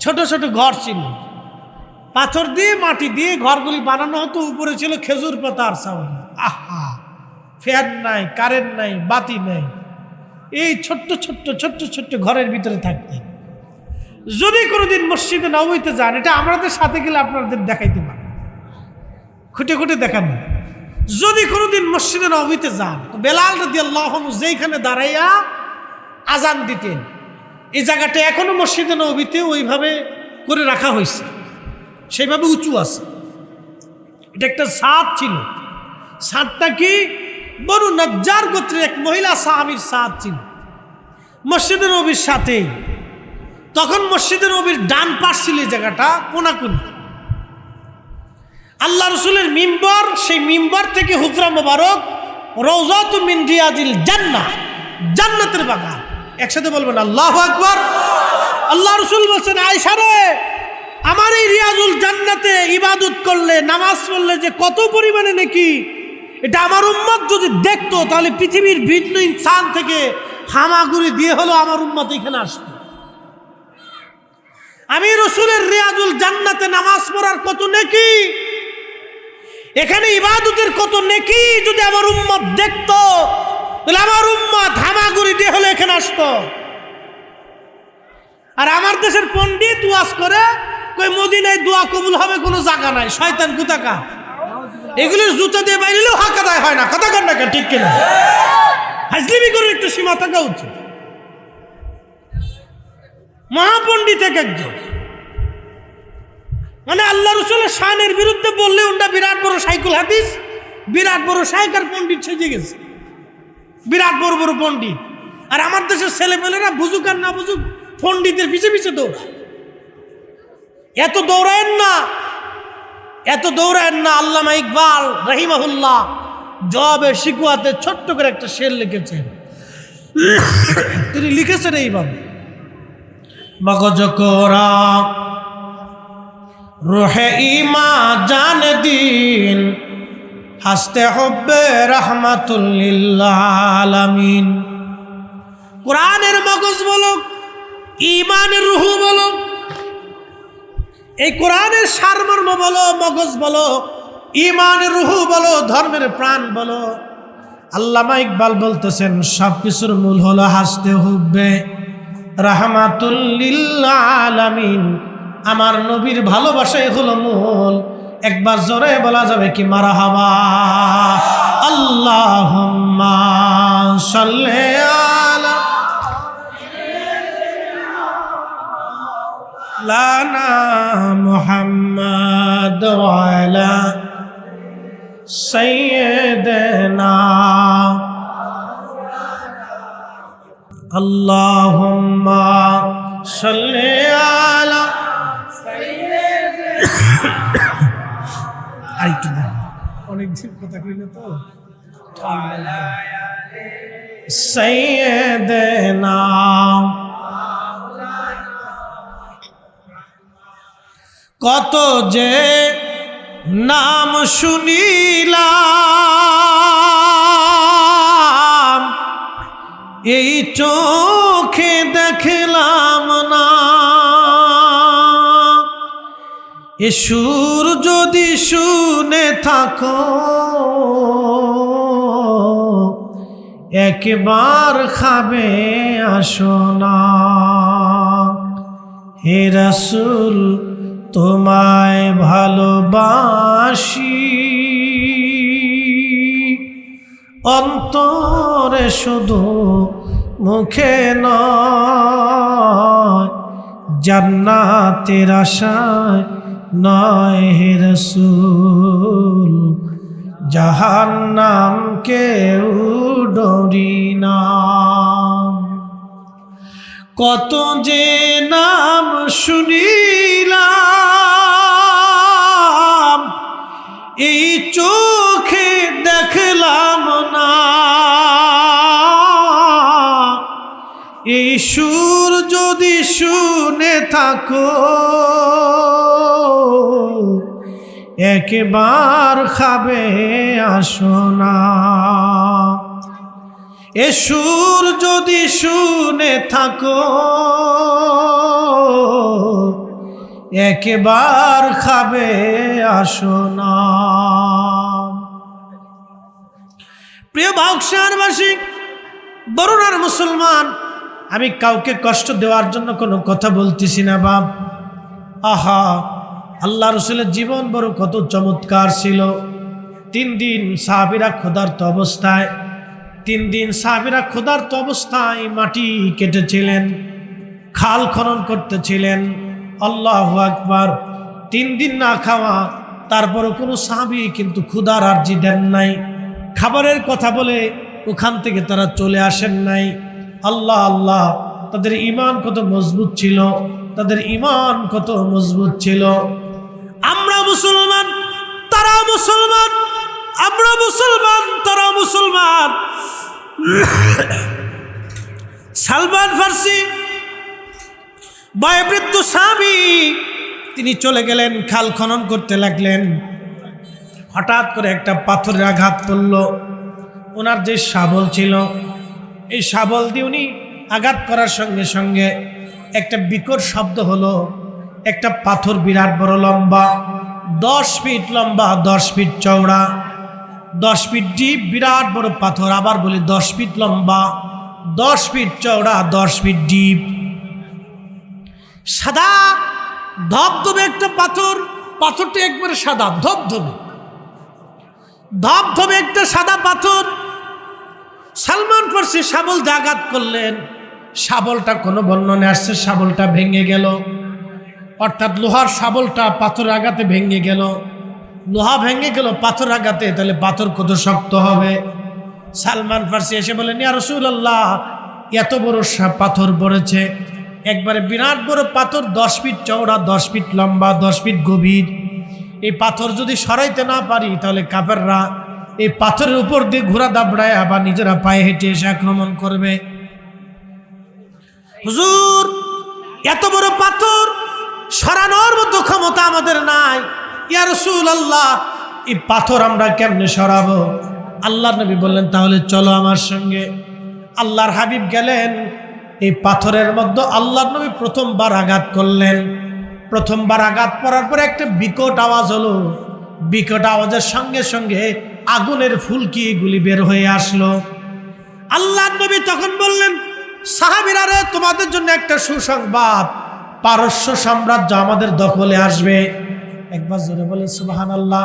ছোট ছোট ঘর ছিল, পাথর দিয়ে মাটি দিয়ে ঘরগুলি বানানো হতো, উপরে ছিল খেজুর পাতার ছাউনি। আহা, ফ্যান নাই, কারেন্ট নাই, বাতি নাই, এই ছোট্ট ছোট্ট ছোট্ট ছোট্ট ঘরের ভিতরে থাকতেন। যদি কোনোদিন মসজিদে নববীতে যান, এটা আমাদের সাথে গেলে আপনাদের দেখাইতে পারেন, খুঁটে খুঁটে দেখান। যদি কোনোদিন মসজিদে নববীতে যান তো বেলাল রাদিয়াল্লাহু আনহু যেইখানে দাঁড়াইয়া আজান দিতেন, এই জায়গাটা এখনো মসজিদে নববীতে ওইভাবে করে রাখা হয়েছে, সেইভাবে উঁচু আছে। এটা একটা ছাদ ছিল। ছাদটা কি? বনু নজ্জার গোত্রের এক মহিলা সাহাবীর ছাদ ছিল মসজিদে নববীর সাথেই। তখন মসজিদে নববীর ডান পাশ ছিল এই জায়গাটা কোনাকুনি। আল্লাহ রসুলের মিম্বর, সেই মিম্বর থেকে হুজরা মোবারক, রওজাতু মিন রিয়াজিল জান্নাহ, জান্নাতের বাগান। একসাথে বলবেন আল্লাহু আকবার। আল্লাহ রসুল বলছেন আয়েশা রে, আমার এই রিয়াজুল জান্নাতে ইবাদত করলে, নামাজ পড়লে যে কত পরিমাণে নাকি, এটা আমার উম্মত যদি দেখতো তাহলে পৃথিবীর ভিন্ন ইনসান থেকে হামাগুড়ি দিয়ে হলো আমার উম্মত এখানে আসতো। আমি রসুলের রিয়াজুল জান্নাতে নামাজ পড়ার কত নেকি, এখানে ইবাদতের কত নেকি যদি আমার উম্মত দেখতো তাহলে আমার উম্মত হামাগুড়ি দিয়ে হলো এখানে আসতো। আর আমার দেশের পণ্ডিত ওয়াজ করে কই মদিনায় দোয়া কবুল হবে কোনো জায়গা নাই, শয়তান কুতাকা, এগুলোর জুতা দিয়ে বাইরেও হক আদায় হয় না। কথা কন না, ঠিক কিনা? হাজলিমি করে একটু সীমা থাকা উচিত। মহাপণ্ডিত এক একজন, মানে আল্লাহ রসুলের শানের বিরুদ্ধে বললে ওটা বিরাট বড় সাইকুল হাদিস, বিরাট বড় সাইকার পণ্ডিত সেজে গেছে, বিরাট বড় বড় পণ্ডিত। আর আমার দেশের ছেলেপেলেরা বুঝুক আর না বুঝুক পণ্ডিতের পিছে পিছে দৌড়ায়। এত দৌড়ায়েন না, এত দৌড়ায়েন না। আল্লামা ইকবাল রাহিমাহুল্লাহ জবাবে শিকুয়াতে ছোট্ট করে একটা শের লিখেছেন। তিনি লিখেছেন এইভাবে, মগজ কোরা রুহে ইমা জান দিন হাসতে হব্বে রাহমাতুল লিল আলামিন। কোরআনের মগজ বলো, ইমানের রুহু বলো, এই কোরআনের সারমর্ম বলো, মগজ বলো, ইমানের রুহু বলো, ধর্মের প্রাণ বলো। আল্লামা ইকবাল বলতেছেন সব কিছুর মূল হলো হাসতে হবে রাহমাতুল লিল আলামিন, আমার নবীর ভালোবাসাই হলো মূল। একবার জোরে বলা যাবে কি মারহাবা? আল্লাহুম্মা সাল্লি আলা লানা মুহাম্মাদ ওয়া আলা সাইয়্যিদিনা আল্লাহুম্মা সাল্লি আলা সাইয়্যিদিনা। অনেকদিন কথা কইলে তো সাইয়্যিদিনা। কত যে নাম শুনিলাম, এই চোখে দেখলাম না। এ সুর যদি শুনে থাকো একবার খাবে আসো না। হে রাসূল তোমায় ভালোবাসি, অন্তরে শুধু মুখে নয়, জান্নাতের আশায় নয় হে রাসূল, জাহান্নাম কেউ ডরি না। কত যে নাম শুনিলাম, এই চোখে দেখলাম না, এই সুর যদি শুনে থাকো একবার খাবে আসো না। এ সুর যদি শুনে থাকো একবার খাবে আসো না। প্রিয় বাক্সারবাসী, বরুণার মুসলমান, আমি কাউকে কষ্ট দেওয়ার জন্য কোনো কথা বলতেছি না বাপ। আহা, আল্লাহ রসুলের জীবন বড় কত চমৎকার ছিল। 3 দিন সাহাবীরা ক্ষুধার্ত অবস্থায়, 3 দিন সাহাবীরা ক্ষুধার্ত অবস্থায় মাটি কেটেছিলেন, খাল খনন করতেছিলেন। আল্লাহু আকবার। 3 দিন না খাওয়া, তারপরও কোনো সাহাবী কিন্তু ক্ষুধার আর্জি দেন নাই, খাবারের কথা বলে ওখান থেকে তারা চলে আসেন নাই। আল্লাহ আল্লাহ, তাদের ঈমান কত মজবুত ছিল, তাদের ঈমান কত মজবুত ছিল। আমরা মুসলমান, তারা মুসলমান, আমরা মুসলমান, তারা মুসলমান। সালমান ফার্সি বয়োবৃদ্ধ সাহাবী, তিনি চলে গেলেন, খাল খনন করতে লাগলেন। হঠাৎ করে একটা পাথরের আঘাত পড়ল। ওনার যে শাবল ছিল, এই শাবল দিয়ে উনি আঘাত করার সঙ্গে সঙ্গে একটা বিকট শব্দ হলো। একটা পাথর বিরাট বড় লম্বা, 10 ফিট লম্বা, 10 ফিট চওড়া, 10 ফিট ডিপ, বিরাট বড় পাথর। আবার বলি 10 ফিট লম্বা, 10 ফিট চওড়া, 10 ফিট ডিপ, সাদা ধবধবে একটা পাথর। পাথরটা একবারে সাদা ধবধবে, ধবধবে একটা সাদা পাথর। সালমান ফার্সি শাবল দিয়ে আঘাত করলেন, শাবলটা কোনো বর্ণনে আসছে শাবলটা ভেঙে গেল, অর্থাৎ লোহার শাবলটা পাথরের আঘাতে ভেঙে গেল। লোহা ভেঙে গেল পাথর আঘাতে, তাহলে পাথর কত শক্ত হবে। সালমান ফার্সি এসে বলেন, ইয়া রাসূলুল্লাহ, এত বড় পাথর পড়েছে, একবারে বিরাট বড় পাথর, 10 ফিট চওড়া, 10 ফিট লম্বা, 10 ফিট গভীর। এই পাথর যদি সরাইতে না পারি, তাহলে কাফেররা এই পাথরের উপর দিয়ে ঘোড়া দাবড়ায় আবার নিজেরা পায়ে হেঁটে এসে আক্রমণ করবে। হুজুর, এত বড় পাথর সরানোর মতো ক্ষমতা আমাদের নাই। ইয়া রাসূলুল্লাহ, এই পাথর আমরা কেমনে সরাবো? আল্লাহর নবী বললেন, তাহলে চলো আমার সঙ্গে। আল্লাহর হাবিব গেলেন, এই পাথরের মধ্যে আল্লাহর নবী প্রথমবার আঘাত করলেন। প্রথমবার আঘাত করার পরে একটা বিকট আওয়াজ হলো। বিকট আওয়াজের সঙ্গে সঙ্গে আগুনের ফুলকি এগুলি বের হয়ে আসলো। আল্লাহর নবী তখন বললেন, সাহাবীরা রে, তোমাদের জন্য একটা সুসংবাদ, পারস্য সাম্রাজ্য আমাদের দখলে আসবে। একবার জোরে বলে সুবহানাল্লাহ।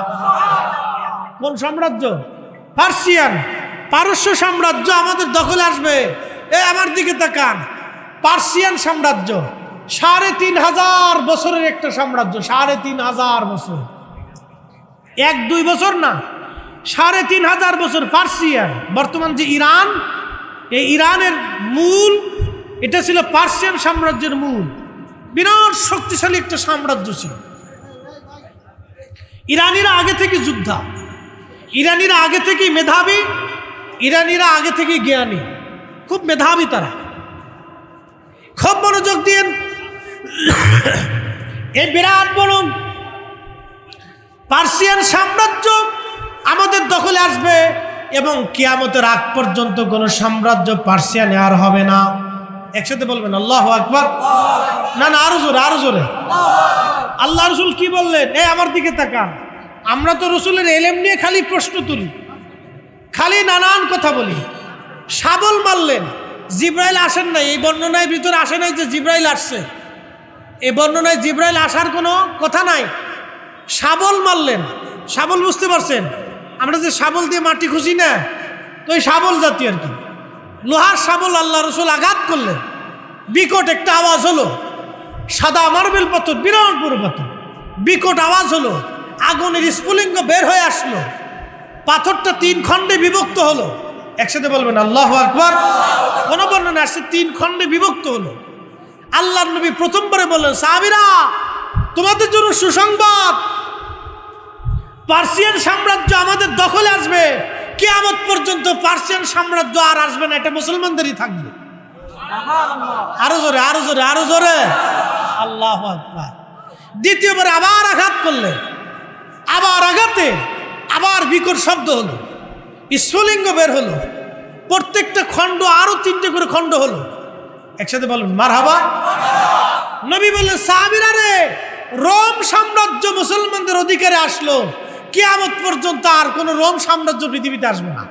কোন সাম্রাজ্য? পার্সিয়ান, পারস্য সাম্রাজ্য আমাদের দখলে আসবে। আমার দিকে তাকান, পার্সিয়ান সাম্রাজ্য 3500 বছরের একটা সাম্রাজ্য। 3500 বছর, 1-2 বছর না, 3500 বছর পার্সিয়ান। বর্তমান যে ইরান, এই ইরানের মূল এটা ছিল পার্সিয়ান সাম্রাজ্যের মূল। বিরাট শক্তিশালী একটা সাম্রাজ্য ছিল। ইরানিরা আগে থেকে যোদ্ধা, ইরানিরা আগে থেকেই মেধাবী, ইরানিরা আগে থেকেই জ্ঞানী, খুব মেধাবী তারা। খুব মনোযোগ দিন, এই বিরাট বড় পার্সিয়ান সাম্রাজ্য আমাদের দখলে আসবে এবং কিয়ামতের আগ পর্যন্ত কোনো সাম্রাজ্য পার্সিয়ানে আর হবে না। একসাথে বলবেন আল্লাহু আকবার। না না, আরো জোরে, আরো জোরে। আল্লাহ রসুল কি বললেন? আমার দিকে তাকান। আমরা তো রসুলের এলেম নিয়ে খালি প্রশ্ন তুলি, খালি নানান কথা বলি। শাবল মারলেন, জিব্রাইল আসেন নাই, এই বর্ণনায় ভিতরে আসে নাই যে জিব্রাইল আসছে। এই বর্ণনায় জিব্রাইল আসার কোনো কথা নাই। শাবল মারলেন, শাবল বুঝতে পারছেন? আমরা যে শাবল দিয়ে মাটি খুঁজি না, তো এই শাবল জাতীয় আর কি। লোহার শাবল আল্লাহ রসুল আঘাত করলেন, বিকট একটা আওয়াজ হলো, সাদা মার্বেল পাথর, বিরাট বড় পাথর, বিকট আওয়াজ হলো, আগুনের স্ফুলিঙ্গ বের হয়ে আসলো, পাথরটা 3 খণ্ডে বিভক্ত হলো। একসাথে বলবেন আল্লাহু আকবার। কোন বর্ণনা আসছে 3 খণ্ডে বিভক্ত হলো। আল্লাহর নবী প্রথমবারে বললেন, সাহাবীরা তোমাদের জন্য সুসংবাদ, পার্সিয়ান সাম্রাজ্য আমাদের দখলে আসবে, কিয়ামত পর্যন্ত পার্সিয়ান সাম্রাজ্য আর আসবে না, এটা মুসলমানদেরই থাকবে। আরো জোরে, আরো জোরে, আরো জোরে, আল্লাহু আকবার। দ্বিতীয়বার আবার আঘাত করলেন, আবার আঘাতে আবার বিকট শব্দ হলো, স্ফুলিঙ্গ বের হলো, প্রত্যেকটা খণ্ড আরো 3টে করে খণ্ড হলো। একসাথে বলুন মারহাবা। নবী বললেন, সাহাবীরা রে, রোম সাম্রাজ্য মুসলমানদের অধিকারে আসলো, কিয়ামত পর্যন্ত আর কোন রোম সাম্রাজ্য পৃথিবীতে আসবে না।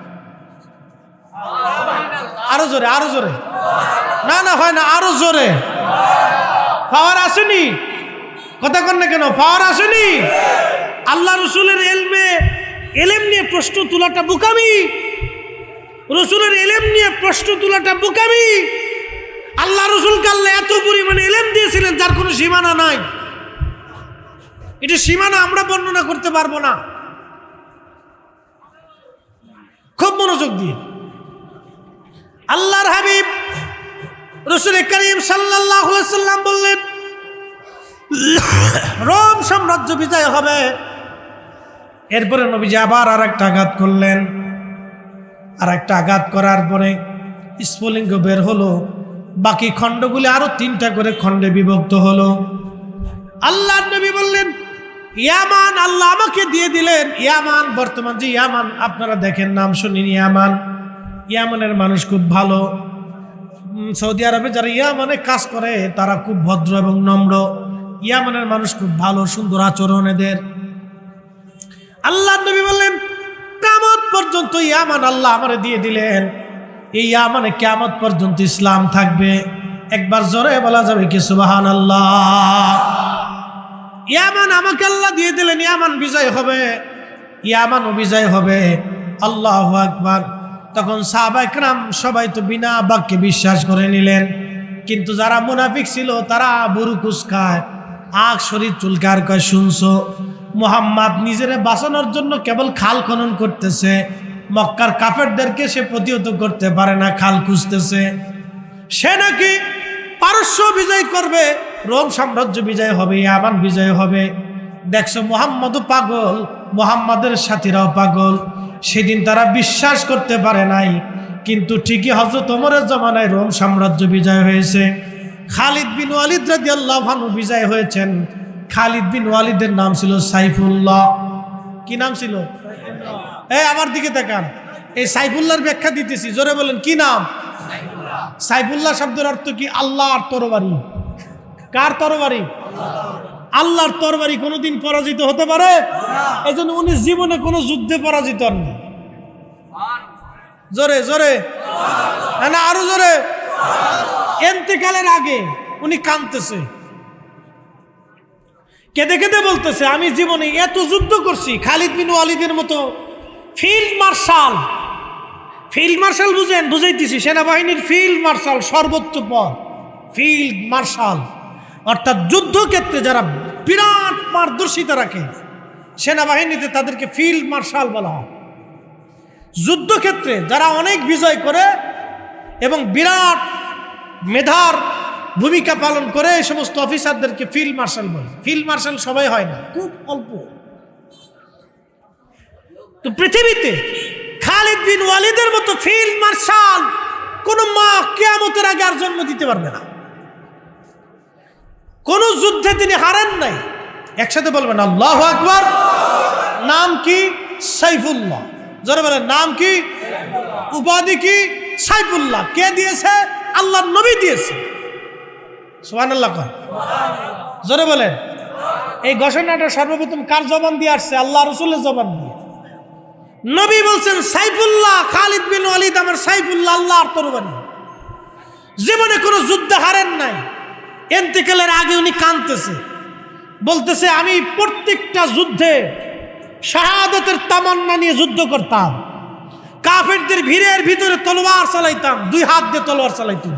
আরো জোরে, আরো জোরে, না না হয় না, আরো জোরে। পাওয়ার আসেনি? কথা কন না কেন? পাওয়ার আসেনি? আল্লাহ রসুলের এলেম নিয়ে প্রশ্ন তোলাটা বোকামি, রসুলের এলেম নিয়ে প্রশ্ন তোলাটা বোকামি। আল্লাহ রসুলকে আল্লাহ এত পরিমাণে এলেম দিয়েছিলেন যার কোনো সীমানা নাই। এটা সীমানা আমরা বর্ণনা করতে পারবো না। খুব মনোযোগ দিয়ে আল্লাহর হাবিব রাসূল করিম সাল্লাল্লাহু আলাইহি ওয়াসাল্লাম বললেন, রোম সাম্রাজ্য বিজয় হবে। এরপরে নবীজি আবার আরেকটা আঘাত করলেন, আরেকটা আঘাত করার পরে স্ফুলিঙ্গ বের হলো, বাকি খণ্ডগুলি আরো 3টা করে খণ্ডে বিভক্ত হলো। আল্লাহর নবী বললেন, ইয়ামান আল্লাহ আমাকে দিয়ে দিলেন। ইয়ামান, বর্তমান যে ইয়ামান আপনারা দেখেন, নাম শুনিনি ইয়ামান। ইয়ামানের মানুষ খুব ভালো। সৌদি আরবে যারা ইয়ামানে কাজ করে তারা খুব ভদ্র এবং নম্র। ইয়ামানের মানুষ খুব ভালো, সুন্দর আচরণ এদের। আল্লাহর নবী বললেন, কিয়ামত পর্যন্ত ইয়ামান আল্লাহ আমারে দিয়ে দিলেন। এই ইয়ামানে কিয়ামত পর্যন্ত ইসলাম থাকবে। একবার জোরে বলা যাবে কি সুবহানাল্লাহ? ইয়ামান আমাকে আল্লাহ দিয়ে দিলেন, ইয়ামান বিজয় হবে, ইয়ামানও বিজয় হবে। আল্লাহু আকবার। তখন সাহাবায়ে কেরাম সবাই তো বিনা বাক্যে বিশ্বাস করে নিলেন, কিন্তু যারা মুনাফিক ছিল তারা বুরু কুসকায়, আখ শরীর চুলকার কয়, শুনছো মুহাম্মদ নিজের বাঁচানোর জন্য কেবল খাল খনন করতেছে, মক্কার কাফেরদেরকে সে প্রতিহত করতে পারে না, খাল খুঁজতেছে। সে নাকি পারস্য বিজয় করবে, রোম সাম্রাজ্য বিজয় হবে, ইয়ামান বিজয় হবে। দেখছো মুহাম্মদও পাগল, মুহাম্মাদের সাথীরাও পাগল। সেদিন তারা বিশ্বাস করতে পারে নাই, কিন্তু ঠিকই হযরত ওমরের জামানায় রোম সাম্রাজ্য বিজয় হয়েছে। খালিদ বিন ওয়ালিদ রাদিয়াল্লাহু আনহু বিজয় হয়েছেন। খালিদ বিন ওয়ালিদের নাম ছিল সাইফুল্লাহ। কি নাম ছিল? আমার দিকে তাকান, এই সাইফুল্লাহর ব্যাখ্যা দিতেছি, জোরে বলেন কি নাম? সাইফুল্লাহ শব্দের অর্থ কি? আল্লাহর তরবারি। কার তরবারি? আল্লাহর তরবারি কোনোদিন পরাজিত হতে পারে? এই জন্য উনি জীবনে কোনো যুদ্ধে পরাজিত হননি। জোরে জোরে, না আরো জোরে। ইন্তেকালের আগে উনি কাঁদতেছে, কেঁদে কেঁদে বলতেছে, আমি জীবনে এত যুদ্ধ করছি। খালিদ বিন ওয়ালিদের মতো ফিল্ড মার্শাল, ফিল্ড মার্শাল বুঝেন? বুঝাইতেছি, সেনাবাহিনীর ফিল্ড মার্শাল সর্বোচ্চ পদ, ফিল্ড মার্শাল অর্থাৎ যুদ্ধক্ষেত্রে যারা বিরাট পারদর্শিতা রাখে, সেনাবাহিনীতে তাদেরকে ফিল্ড মার্শাল বলা হয়। যুদ্ধক্ষেত্রে যারা অনেক বিজয় করে এবং বিরাট মেধার ভূমিকা পালন করে, এই সমস্ত অফিসারদেরকে ফিল্ড মার্শাল বলে। ফিল্ড মার্শাল সবাই হয় না, খুব অল্প। তো পৃথিবীতে খালিদ বিন ওয়ালিদের মতো ফিল্ড মার্শাল কোন মা কিয়ামতের আগে আর জন্ম দিতে পারবে না। কোন যুদ্ধে তিনি হারেন নাই। একসাথে বলবেন আল্লাহু আকবার। নাম কি? সাইফুল্লাহ। যারা বলেন নাম কি? উপাধি কি? সাইফুল্লাহ। কে দিয়েছে? আল্লাহর নবী দিয়েছে। সুবহানাল্লাহ। জোরে বলেন। এই ঘোষণাটা সর্বপ্রথম কার জবান দিয়ে আসছে? আল্লাহ রাসূলের জবান দিয়ে। নবী বলছেন সাইফুল্লাহ, খালিদ বিন ওয়ালিদ আমার সাইফুল্লাহ, আল্লাহর তরবারি। জীবনে কোনো যুদ্ধে হারেন নাই। ইন্তেকালের আগে উনি কাঁদতেছে, বলতেছে, আমি প্রত্যেকটা যুদ্ধে শাহাদাতের তামান্না নিয়ে যুদ্ধ করতাম, কাফেরদের ভিড়ের ভিতরে তলোয়ার চালাইতাম, 2 হাত দিয়ে তলোয়ার চালাইতাম।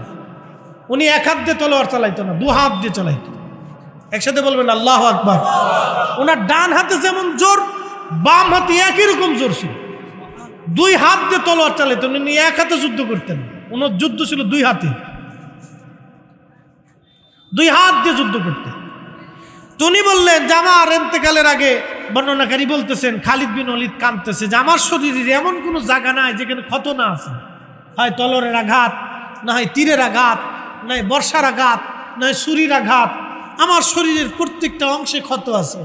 উনি 1 হাত দিয়ে তলোয়ার চালাইতো না, 2 হাত দিয়ে চালাইতো। একসাথে বলবেন আল্লাহু আকবার। ওনার ডান হাতে যেমন জোর, বাম হাতে একই রকম জোর ছিল। 2 হাত দিয়ে তলোয়ার চালাইতেন, উনি 1 হাতে যুদ্ধ করতেন। ওনার যুদ্ধ ছিল 2 হাতে, 2 হাত দিয়ে যুদ্ধ করতেন। উনি বললেন যে আমার ইন্তেকালের আগে, বর্ণনাকারী বলতেছেন খালিদ বিন ওয়ালিদ কাঁদতেছে যে আমার শরীরের এমন কোনো জায়গা নাই যেখানে ক্ষত না আছে, হয় তলোয়ারের আঘাত, না হয় তীরের আঘাত, না হয় বর্ষার আঘাত, না হয় ছুরির আঘাত। আমার শরীরের প্রত্যেকটা অংশে ক্ষত আছে।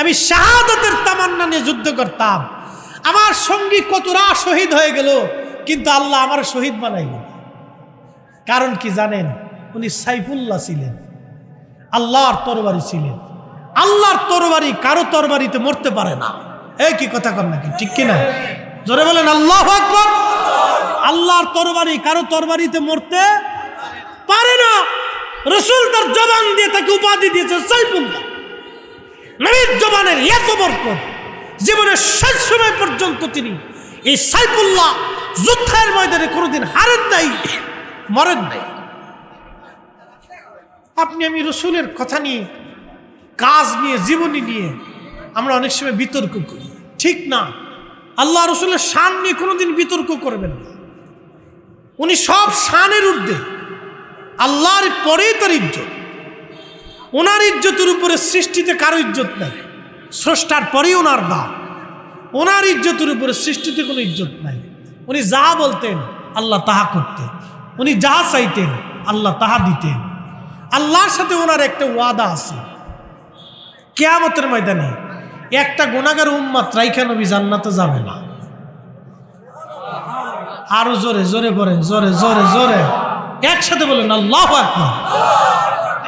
আমি শাহাদাতের তামান্না নিয়ে যুদ্ধ করতাম। আমার সঙ্গী কতরা শহীদ হয়ে গেল, কিন্তু আল্লাহ আমার শহীদ বানাইল। কারণ কি জানেন? উনি সাইফুল্লাহ ছিলেন, আল্লাহর তরবারি ছিলেন। আল্লাহর তরবারি কারো তরবারিতে মরতে পারে না। এই কি কথা কর নাকি, ঠিক কিনা? জোরে বলেন আল্লাহু আকবার। আল্লাহর তরবারি কারো তরবারিতে মরতে পারে না। রাসূল তার জবান দিয়ে তাকে উপাধি দিয়েছে সাইফুল্লাহ। নবীর জবানের এত বরকত, জীবনের শেষ সময় পর্যন্ত তিনি এই সাইফুল্লাহ যুদ্ধের ময়দানে কোনোদিন হারেন নাই, মরেন নাই। আপনি আমি রসুলের কথা নিয়ে, কাজ নিয়ে, জীবনী নিয়ে আমরা অনেক সময় বিতর্ক করি, ঠিক না। আল্লাহ রসুলের শান নিয়ে কোনোদিন বিতর্ক করবেন না। উনি সব শানের ঊর্ধ্বে, আল্লাহর পরেই তার ইজ্জত। ওনার ইজ্জতের উপরে সৃষ্টিতে কারো ইজ্জত নাই, স্রষ্টার পরেই ওনার দাম। ওনার ইজ্জতের উপরে সৃষ্টিতে কোনো ইজ্জত নাই। উনি যা বলতেন আল্লাহ তাহা করতেন, উনি যা চাইতেন আল্লাহ তাহা দিতেন। আল্লাহর সাথে ওনার একটা ওয়াদা আছে, কিয়ামতের ময়দানে একটা গুনাহগার উম্মত রাইখা নবী জান্নাতে যাবে না। আরো জোরে জোরে বলেন, জোরে জোরে জোরে একসাথে বলেন আল্লাহু আকবার।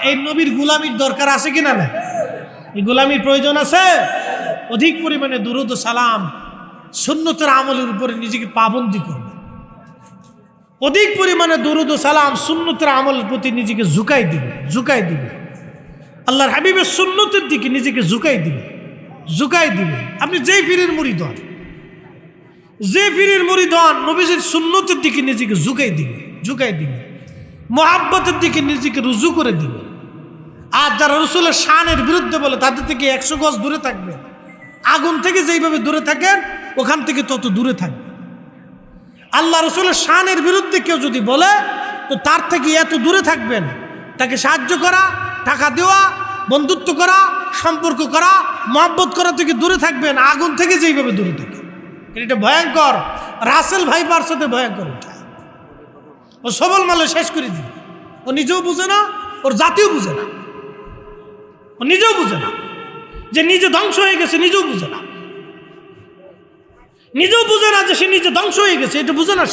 এই নবীর গোলামির দরকার আছে কিনা? না, এই গোলামির প্রয়োজন আছে। অধিক পরিমাণে দুরূদ ও সালাম, সুন্নতের আমলের উপরে নিজেকে পাবন্দি করবে। অধিক পরিমাণে দুরূদ ও সালাম, সুন্নতের আমলের প্রতি নিজেকে ঝুঁকাই দিবে, ঝুঁকাই দিবে। আল্লাহর হাবিবের সুন্নতের দিকে নিজেকে ঝুঁকাই দিবে, ঝুঁকাই দিবে। আপনি যেই পীরের মুরিদ হন, যে পীরের মুরিদ হন, নবীজির সুন্নতের দিকে নিজেকে ঝুঁকাই দিবে, ঝুঁকাই দিবে। মোহাব্বতের দিকে নিজেকে রুজু করে দিবে। আর যারা রসুলের শানের বিরুদ্ধে বলে তাদের থেকে 100 গজ দূরে থাকবেন। আগুন থেকে যেইভাবে দূরে থাকেন, ওখান থেকে তত দূরে থাকবে। আল্লাহ রসুলের শানের বিরুদ্ধে কেউ যদি বলে, তো তার থেকে এত দূরে থাকবেন। তাকে সাহায্য করা, টাকা দেওয়া, বন্ধুত্ব করা, সম্পর্ক করা, মহব্বত করা থেকে দূরে থাকবেন, আগুন থেকে যেইভাবে দূরে থাকে। এটা ভয়ঙ্কর। রাসেল ভাইপার সাথে ভয়ঙ্কর। এটা ও সবল মালে শেষ করে দিবে। ও নিজেও বুঝে না, ওর জাতিও বুঝে না। ও নিজেও বুঝে না যে নিজে ধ্বংস হয়ে গেছে, নিজেও বুঝে না। নিজেও বুঝে না যে সে নিজে ধ্বংস হয়ে গেছে, এটা বুঝে না।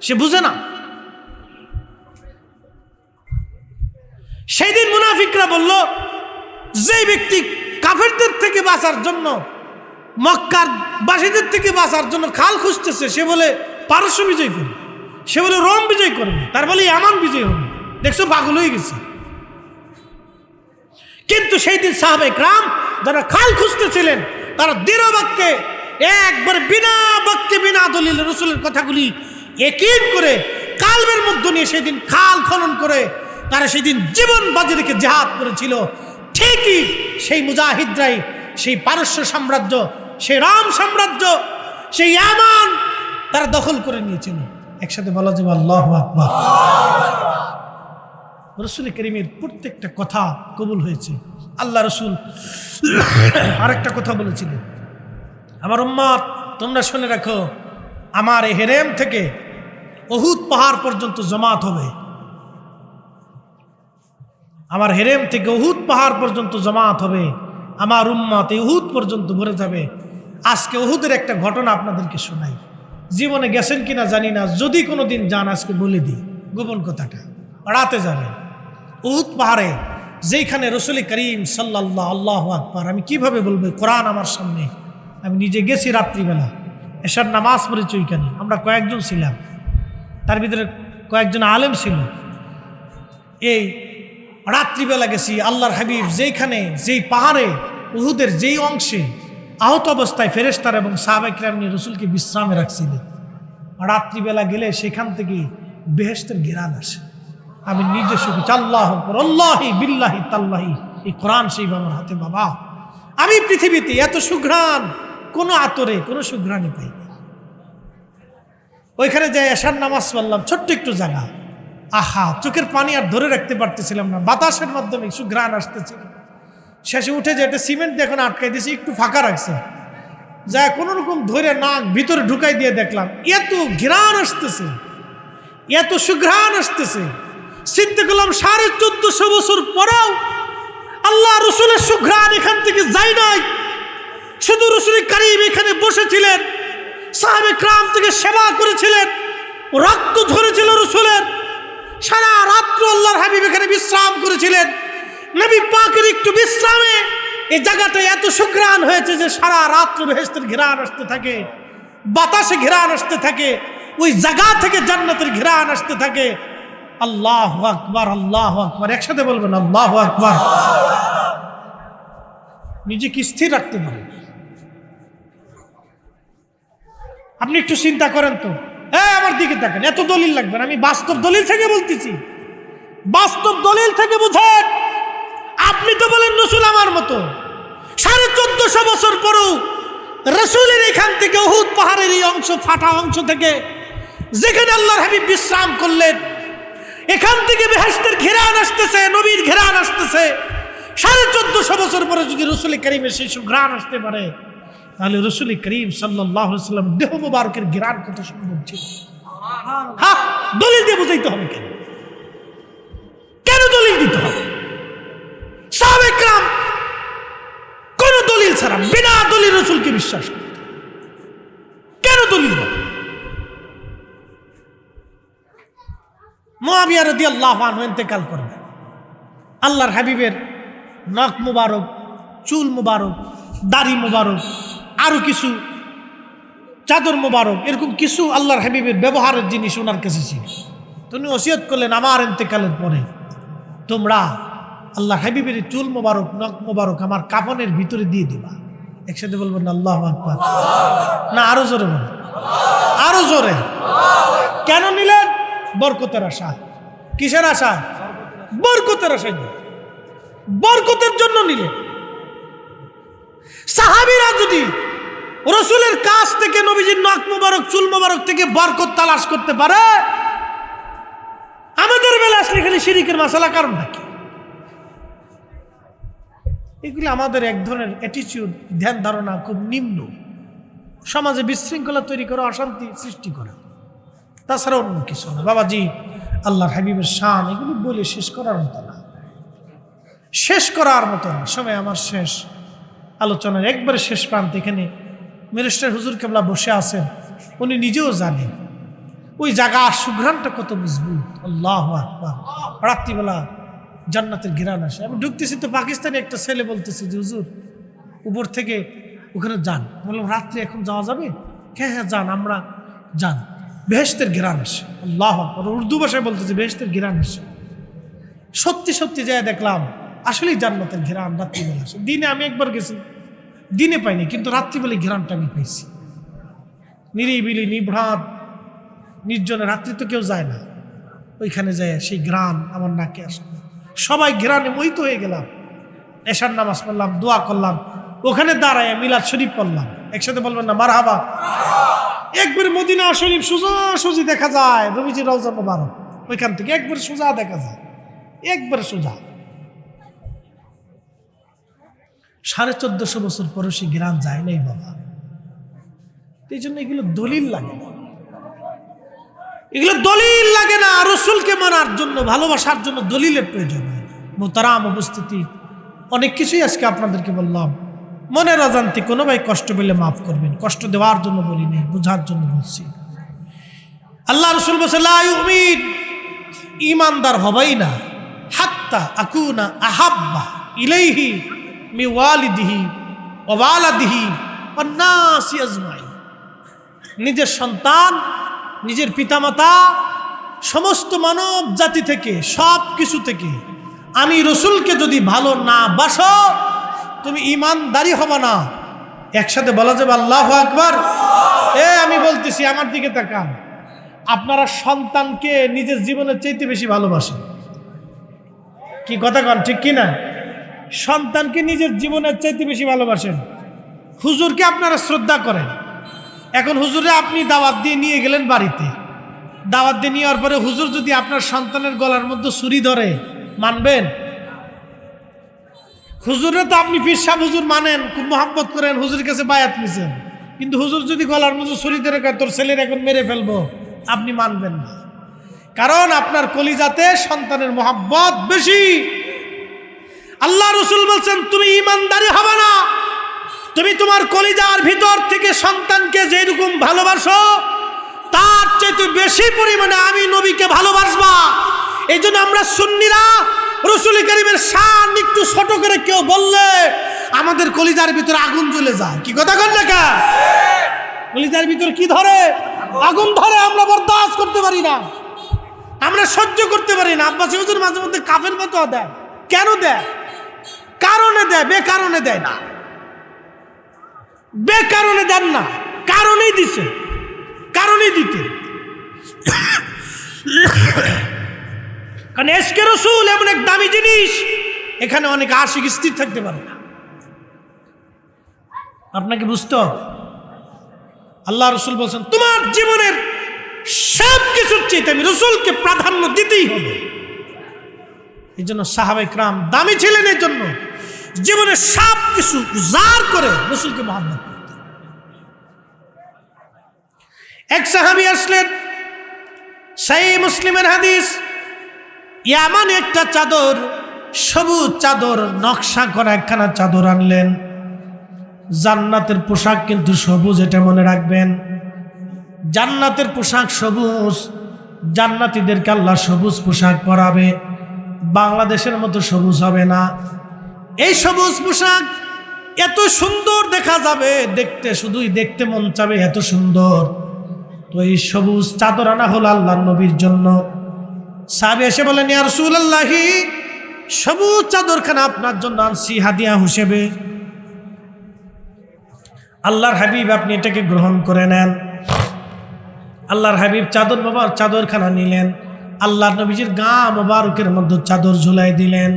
সে বুঝে না। সেই দিন মুনাফিকরা বলল, যে ব্যক্তি কাফেরদের থেকে বাঁচার জন্য, মক্কার বাসীদের থেকে বাঁচার জন্য খাল খুঁজতেছে, সে বলে পারস্য বিজয় করবে, সে বলে রোম বিজয় করবে, তার বলে ইয়ামান বিজয় হবে। দেখছো, পাগল হয়ে গেছে। কিন্তু সেই দিন সাহাবে کرام যারা খাল খুঁজতেছিলেন, তারা দৃঢ় বাক্যে, একবার বিনা বাক্যে, বিনা দলিল রসুলের কথাগুলি ইয়াকিন করে কালবের মধ্যে নিয়ে সেদিন খাল খনন করে তারা সেদিন জীবন বাজি রেখে জিহাদ করেছিল। ঠিকই সেই মুজাহিদরাই সেই পারস্য সাম্রাজ্য, সেই রাম সাম্রাজ্য, সেই ইয়ামান তারা দখল করে নিয়েছিল। একসাথে বলা যাবে আল্লাহু আকবার। রসুল করিমের প্রত্যেকটা কথা কবুল হয়েছে। আল্লাহ রসুল আরেকটা কথা বলেছিলেন, আমার উম্মত তোমরা শুনে রাখো, আমার এই হেরেম থেকে উহুদ পাহাড় পর্যন্ত জমাত হবে। আমার হেরেম থেকে উহুদ পাহাড় পর্যন্ত জমাত হবে। আমার উম্মত এই উহুদ পর্যন্ত ভরে যাবে। আজকে উহুদের একটা ঘটনা আপনাদেরকে শোনাই। জীবনে গেছেন কিনা জানি না, যদি কোনো দিন যান আজকে বলে দিই গোপন কথাটা। রাতে যাবেন উহুদ পাহাড়ে, যেইখানে রসুল করিম সাল্লাল্লাহু আল্লাহু আকবার। আমি কিভাবে বলবো, কোরআন আমার সামনে, আমি নিজে গেছি রাত্রিবেলা, এশার নামাজ পড়েছি ওইখানে। আমরা কয়েকজন ছিলাম, তার ভিতরে কয়েকজন আলেম ছিল। এই রাত্রিবেলা গেছি। আল্লাহর হাবিব যেইখানে, যেই পাহাড়ে, উহুদের যেই অংশে আহত অবস্থায় ফেরেশতারা এবং সাহাবায়ে কিরাম নিয়ে রসুলকে বিশ্রামে রাখছিলেন। রাত্রিবেলা গেলে সেখান থেকে বেহেশতের ঘেরান আসে। আমি নিজে শুনেছি, আল্লাহু আকবার, আল্লাহি বিল্লাহি তাল্লাহি, এই কোরআন সেই আমার হাতে বাবা। আমি পৃথিবীতে এত সুঘ্রাণ কোনো আতরে কোনো সুঘ্রাণই পাইনি। ওইখানে যাই এশার নামাজ পড়লাম, ছোট্ট একটু জায়গা, আহা চোখের পানি আর ধরে রাখতে পারতেছিলাম না, বাতাসের মাধ্যমে সুঘ্রাণ আসতেছিল। শেষে উঠে যে একটা সিমেন্ট দিয়ে এখন আটকাই দিয়েছি, একটু ফাঁকা রাখছে, যা কোনো রকম ধরে নাক ভিতরে ঢুকাই দিয়ে দেখলাম এত ঘ্রাণ আসতেছে, এত সুঘ্রাণ আসতেছে। চিন্তা করলাম 1450 বছর পরেও আল্লাহ রসুলের সুঘ্রাণ এখান থেকে যায় নাই। শুধু রসুল কারীম এখানে বসেছিলেন, সাহাবে কিরাম থেকে সেবা করেছিলেন, রক্ত ঝরেছিল রসুলের, সারা রাত্র আল্লাহর হাবিব এখানে বিশ্রাম করেছিলেন। নবী পাকের একটু বিশ্রামে এই জায়গাটা এত সুঘ্রাণ হয়েছে যে সারা রাত্র বেহেশতের ঘ্রাণ আসতে থাকে, বাতাসে ঘ্রাণ আসতে থাকে, ওই জায়গা থেকে জান্নাতের ঘ্রাণ আসতে থাকে। আল্লাহু আকবার, আল্লাহু আকবার, একসাথে বলবেন আল্লাহু আকবার। নিজেকে স্থির রাখতে পারেন। আপনি একটু চিন্তা করেন তো, আমার দিকে তাকান, এত দলিল লাগবে না, আমি বাস্তব দলিল থেকে বলতেছি, বাস্তব দলিল থেকে বুঝেন। আপনি তো বলেন রসুল আমার মতো, 1450 বছর পরেও রসুলের এখান থেকে উহুদ পাহাড়ের এই অংশ, ফাটা অংশ থেকে যেখানে আল্লাহর হাবিব বিশ্রাম করলেন, এখান থেকে বেহেশতের ঘেরান আসতেছে, নবীর ঘেরান আসতেছে। 1450 বছর পরে যদি রসুল করিমের সেই সুঘ্রাণ আসতে পারে, তাহলে রসুল করিম সাল্লাল্লাহু আলাইহি ওয়াসাল্লাম দেহ মুবারকের ঘেরান কত সম্ভব ছিল। হ্যাঁ, দলিল দিয়ে বুঝাইতে হবে। কেন কেন দলিল দিতে হবে? সাহাবে কিরাম কোন দলিল ছাড়া বিনা দলিল রসুলকে বিশ্বাস করত। কেন দলিল দেবে? মুআবিয়া রাদিয়াল্লাহু আনহু ইন্তেকাল করলেন। আল্লাহর হাবিবের নখ মুবারক, চুল মুবারক, দাড়ি মুবারক, আরো কিছু চাদর মুবারক, এরকম কিছু আল্লাহর হাবিবের ব্যবহারের জিনিস ওনার কাছে ছিল। তিনি ওসিয়ত করলেন, আমার ইন্তেকালের পরে তোমরা আল্লাহ হাবিবের চুল মুবারক, নখ মুবারক আমার কাফনের ভিতরে দিয়ে দিবা। একসাথে বলবেন আল্লাহু আকবার। না আরো জোরে বলুন, আরো জোরে। কেন নিলেন? বরকতের আশা। কিসের আশা? বরকতের আশা। বরকতের জন্য নিলেন। সাহাবীরা যদি রসুলের কাছ থেকে নবীজির নখ মুবারক, চুল মুবারক থেকে বরকত তালাশ করতে পারে, আমাদের বেলা আসলে খালি শিরিকের মাসালা কারণটা কি? এগুলি আমাদের এক ধরনের অ্যাটিটিউড, ধ্যান ধারণা খুব নিম্ন, সমাজে বিশৃঙ্খলা তৈরি করা, অশান্তি সৃষ্টি করা, তাছাড়া অন্য কিছু না। বাবাজি, আল্লাহর হাবিবের শান এগুলি বলে শেষ করার মতো না, শেষ করার মতো না। সময় আমার শেষ, আলোচনার একবারে শেষ প্রান্ত। এখানে মিনিস্টার হুজুর কেবলা বসে আছেন, উনি নিজেও জানেন ওই জায়গার সুঘ্রাণটা কত মজবুত। আল্লাহু আকবার। রাত্রিবেলা জান্নাতের ঘিরান আসে। আমি ঢুকতেছি তো পাকিস্তানি একটা ছেলে বলতেছে যে হুজুর উপর থেকে ওখানে যান। বললাম রাত্রে এখন যাওয়া যাবে? হ্যাঁ হ্যাঁ যান, আমরা যান। বেহেশতের ঘিরান আসে। আল্লাহু আকবার। উর্দু ভাষায় বলতেছে বেহেশতের ঘিরান আসে। সত্যি সত্যি যায় দেখলাম আসলেই জান্নাতের ঘিরান রাত্রিবেলা আসে। দিনে আমি একবার গেছি, দিনে পাইনি, কিন্তু রাত্রিবেলা ঘিরানটা আমি পাইছি। নিরিবিলি, নিভ্রাত, নির্জনে, রাত্রি তো কেউ যায় না, ওইখানে যায় সেই ঘ্রাণ আমার নাকে আসলো। সবাই ঘ্রাণে মোহিত হয়ে গেলাম। এশার নামাজ পড়লাম, দোয়া করলাম, ওখানে দাঁড়ায় মিলাদ শরীফ পড়লাম। একসাথে বলবেন না মারহাবা। একবারে মদিনা শরীফ সোজাসুজি দেখা যায়, নবীজির রওজা মুবারক, ওইখান থেকে একবারে সোজা দেখা যায়, একবারে সোজা। 1450 বছর পরে সে ঘ্রাণ যায় নাই বাবা। এই জন্য এগুলো দলিল লাগে না, এগুলো দলিল লাগে না। রসুলকে মানার জন্য, ভালোবাসার জন্য দলিলের প্রয়োজন হয় না। মোহতারাম উপস্থিতি, অনেক কিছুই আজকে আপনাদেরকে বললাম। মনের অজান্তে কোনো ভাই কষ্ট পেলে মাফ করবেন, কষ্ট দেওয়ার জন্য বলি নেই, বোঝার জন্য বলছি। আল্লাহ রসুল বলছে লা ইউমিন, ঈমানদার হবেই না হাত্তা আকুনা আহাব্বা ইলাইহি মিন ওয়ালিদিহি ওয়া ওয়ালাদিহি ওয়ান নাসি আজমাইন। নিজের সন্তান, নিজের পিতামাতা, সমস্ত মানব জাতি থেকে, সব কিছু থেকে আমি রসুলকে যদি ভালো না বাসো, তুমি ঈমানদারি হবে না। একসাথে বলা যাবে আল্লাহু আকবার। আমি বলতেছি, আমার দিকে তাকান। আপনারা সন্তানকে নিজের জীবনের চাইতে বেশি ভালোবাসেন, কি কথা কন, ঠিক কি না? সন্তানকে নিজের জীবনের চাইতে বেশি ভালোবাসেন। হুজুরকে আপনারা শ্রদ্ধা করেন। এখন হুজুরে আপনি দাওয়াত দিয়ে নিয়ে গেলেন বাড়িতে, দাওয়াত দিয়ে নেওয়ার পরে হুজুর যদি আপনার সন্তানের গলার মধ্যে ছুরি ধরে, মানবেন? হুজুরে তো আপনি পীর সাহেব হুজুর মানেন, খুব মহব্বত করেন, হুজুরের কাছে বায়াত নিছেন, কিন্তু হুজুর যদি গলার মধ্যে ছুরি ধরে কয় তোর ছেলের এখন মেরে ফেলবো, আপনি মানবেন না। কারণ আপনার কলিজাতে সন্তানের মহব্বত বেশি। আল্লাহ রসুল বলছেন, তুমি ইমানদারি হবে না, তুমি তোমার কলিজার ভিতর থেকে সন্তানকে যেরকম ভালোবাসো তার চাইতে বেশি পরিমাণে আমি নবীকে ভালোবাসবা। এই জন্য আমরা সুন্নিরা রসুল করিমের শান একটু ছোট করে কেউ বললে আমাদের কলিজার ভিতরে আগুন জ্বলে যায়। কি কথা কন না? কলিজার ভিতরে কি ধরে? আগুন ধরে। আমরা বরদাস্ত করতে পারি না, আমরা সহ্য করতে পারি না। আব্বাসী হুজুর মাঝে মধ্যে কাফের মতো দেয়। কেন দেয়? কারণে দেয়, বেকারণে দেয় না। বেকারণে দেন না, কারণেই দিছে, কারণেই দিতে। কারণ এশকে রসুল এমন এক দামি জিনিস, এখানে অনেক আশিক স্থির থাকতে পারে না। আপনাকে বুঝতে হবে। আল্লাহ রসুল বলছেন, তোমার জীবনের সব কিছুর চেয়ে আমি রসুলকে প্রাধান্য দিতেই হবে। এই জন্য সাহাবায়ে কেরাম দামি ছিলেন, এই জন্য জীবনের সব কিছু উজাড় করে রসুলকে মহব্বত করতেন। এক সাহাবী আসলেন, সহিহ মুসলিমের হাদিস, ইয়ামান একটা চাদর, সবুজ চাদর, নকশা করা একখানা চাদর আনলেন। জান্নাতের পোশাক কিন্তু সবুজ, এটা মনে রাখবেন। জান্নাতের পোশাক সবুজ, জান্নাতীদেরকে আল্লাহ সবুজ পোশাক পরাবে, বাংলাদেশের মতো সবুজ হবে না। এই সবুজ পোশাক এত সুন্দর দেখা যাবে, দেখতে শুধুই দেখতে মন চাবে, এত সুন্দর। তো এই সবুজ চাদর আনা হলো আল্লাহর নবীর জন্য। সাহাবী এসে বলেন, ইয়া রাসূলুল্লাহ, সবুজ চাদরখানা আপনার জন্য আনছি হাদিয়া হিসেবে। আল্লাহর হাবিব, আপনি এটাকে গ্রহণ করে নেন। আল্লাহর হাবিব চাদরখানা নিলেন, আল্লাহর নবীজির গা মোবারকের মধ্যে চাদর ঝুলাই দিলেন।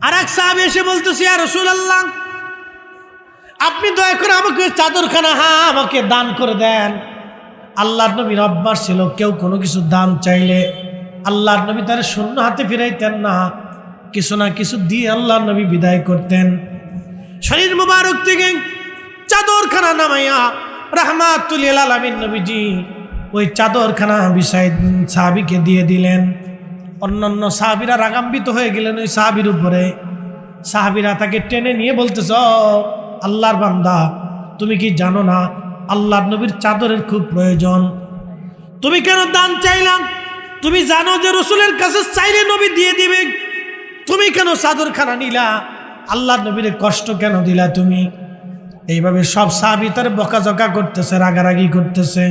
আর এক সাহাবী এসে বলতেছে, ইয়া রাসূলুল্লাহ, আপনি দয়া করে আমাকে চাদরখানা আমাকে দান করে দেন। আল্লাহর নবীর অভ্যাস ছিল, কেউ কোনো কিছু দান চাইলে আল্লাহর নবী তার শূন্য হাতে ফিরাইতেন না, কিছু না কিছু দিয়ে আল্লাহর নবী বিদায় করতেন। শরীর মুবারক থেকে চাদরখানা নামাইয়া রাহমাতুল লিল আলামিন নবীজি ওই চাদরখানা বিছাই সাহাবীকে দিয়ে দিলেন। অন্যান্য সাহাবীরা রাগান্বিত হয়ে গেলেন ওই সাহাবীর উপরে। সাহাবীরা তাকে টেনে নিয়ে বলতেছ, আল্লাহর বান্দা, তুমি কি জানো না আল্লাহর নবীর চাদরের খুব প্রয়োজন? তুমি কেন দান চাইলাম? তুমি জানো যে রসুলের কাছে চাইলে নবী দিয়ে দিবে, তুমি কেন চাদরখানা নিলা? আল্লাহর নবীর কষ্ট কেন দিলা তুমি? এইভাবে সব সাহাবী তার বকাঝকা করতেছে, রাগারাগি করতেছে।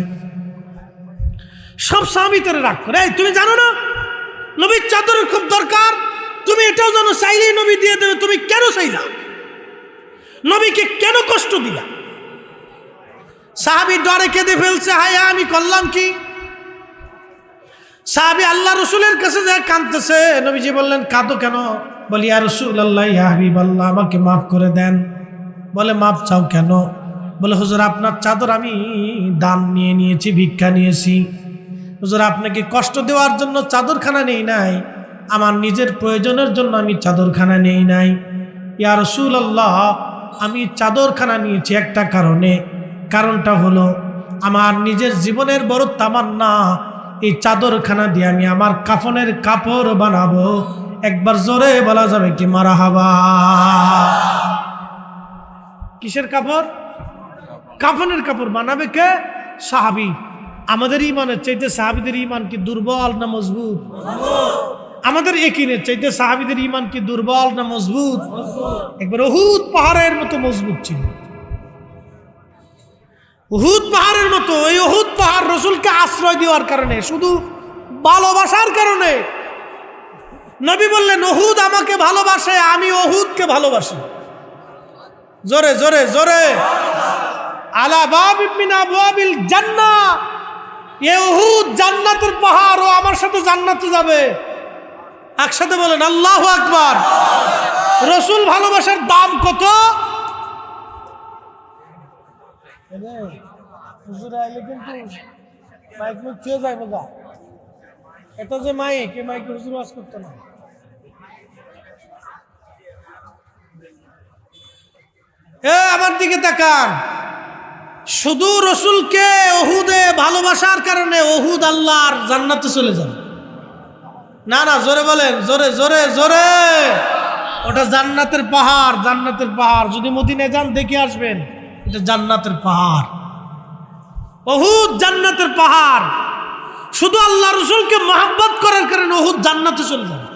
সব সাহাবী তার রাগ করে, তুমি জানো না নবীর চাদরের খুব দরকার? তুমি এটাও জানো চাইলেই নবী দিয়ে দেবে, তুমি কেন চাইলা? নবীকে কেন কষ্ট দিলা? সাহাবী ডরে কেঁদে ফেলছে, হায় আমি করলাম কি? সাহাবী আল্লাহ রসুলের কাছে যায় কাঁদতেছে। নবীজি বললেন, কাঁদো কেন? বলি, ইয়া রাসূলুল্লাহ, ইয়া হাবিবাল্লাহ, আমাকে মাফ করে দেন। বলে, মাফ চাও কেন? বলে, হুজুর আপনার চাদর আমি দান নিয়েছি, ভিক্ষা নিয়েছি। হুজুর আপনাকে কষ্ট দেওয়ার জন্য চাদরখানা নেই নাই, আমার নিজের প্রয়োজনের জন্য আমি চাদরখানা নেই নাই। ইয়া রাসূলুল্লাহ, আমি চাদরখানা নিয়েছি একটা কারণে, কারণটা হলো আমার নিজের জীবনের বড় তামান্না, এই চাদরখানা দিয়ে আমি আমার কাফনের কাপড় বানাবো। একবার জোরে বলা যাবে কি মারহাবা? কিসের কাপড়? কাফনের কাপড় বানাবে কে? সাহাবী। আমাদের ইমানের চাইতে সাহাবীদের ইমান কি দুর্বল না মজবুত? আমাদের ইয়াকিনের চাইতে সাহাবীদের ইমান কি দুর্বল না মজবুত? একবার উহুদ পাহাড়ের মতো মজবুত ছিল। উহুদ পাহাড়ের মতো। এই উহুদ পাহাড় রসুলকে আশ্রয় দেওয়ার কারণে, শুধু ভালোবাসার কারণে। নবী বললেন, উহুদ আমাকে ভালোবাসে, আমি উহুদকে ভালোবাসি। জোরে জোরে জোরে। আলা বাবিন মিন আবওয়াবিল জান্নাহ, এ উহুদ জান্নাতের পাহাড়, ও আমার সাথে জান্নাতে যাবে। একসাথে বলেন আল্লাহু আকবার। রাসূল ভালোবাসার দাম কত? হুজুর আইলে কিন্তু মাইক মুখ ছুঁয়ে যায় বোঝা। এটা যে মাইক, এই মাইকে হুজুর ওয়াজ করতো না। আমার দিকে তাকান। শুধু রসুলকে উহুদে ভালোবাসার কারণে উহুদ আল্লাহর জান্নাতে চলে যাবে না। না, জোরে বলেন, জোরে জোরে জোরে। ওটা জান্নাতের পাহাড়, জান্নাতের পাহাড়। যদি মদিনায় যান দেখে আসবেন, এটা জান্নাতের পাহাড়। উহুদ জান্নাতের পাহাড়। শুধু আল্লাহ রসুলকে মহব্বত করার কারণে উহুদ জান্নাতে চলে যাবে।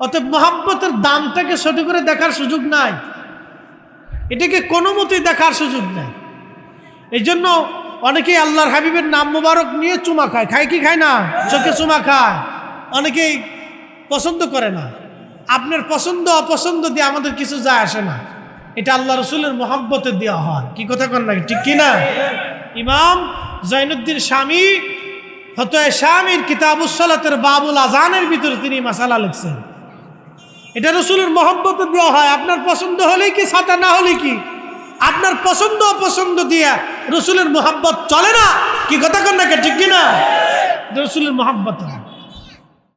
অতএব মহব্বতের দামটাকে ছোট করে দেখার সুযোগ নাই, এটাকে কোনো মতেই দেখার সুযোগ নাই। এই জন্য অনেকেই আল্লাহর হাবিবের নাম মোবারক নিয়ে চুমা খায়। খায় কি খায় না? চোখে চুমা খায়। অনেকেই পছন্দ করে না। আপনার পছন্দ অপছন্দ দিয়ে আমাদের কিছু যায় আসে না। এটা আল্লাহ রসুলের মহব্বতে দেওয়া হয়। কি কথা কন নাকি, ঠিক কিনা? ইমাম জৈনুদ্দিন শামী ফতোয়া শামীর কিতাবুস সালাতের বাবুল আজানের ভিতরে তিনি মাসালা লিখছেন। এটা রসুলের মহব্বতে দেওয়া হয়। আপনার পছন্দ হলেই কি, ছাতা না হলে কি, আপনার পছন্দ অপছন্দ দিয়া রসুলের মহব্বত চলে না। কি কথা কন নাকি, ঠিক কিনা? রসুলের মহব্বত।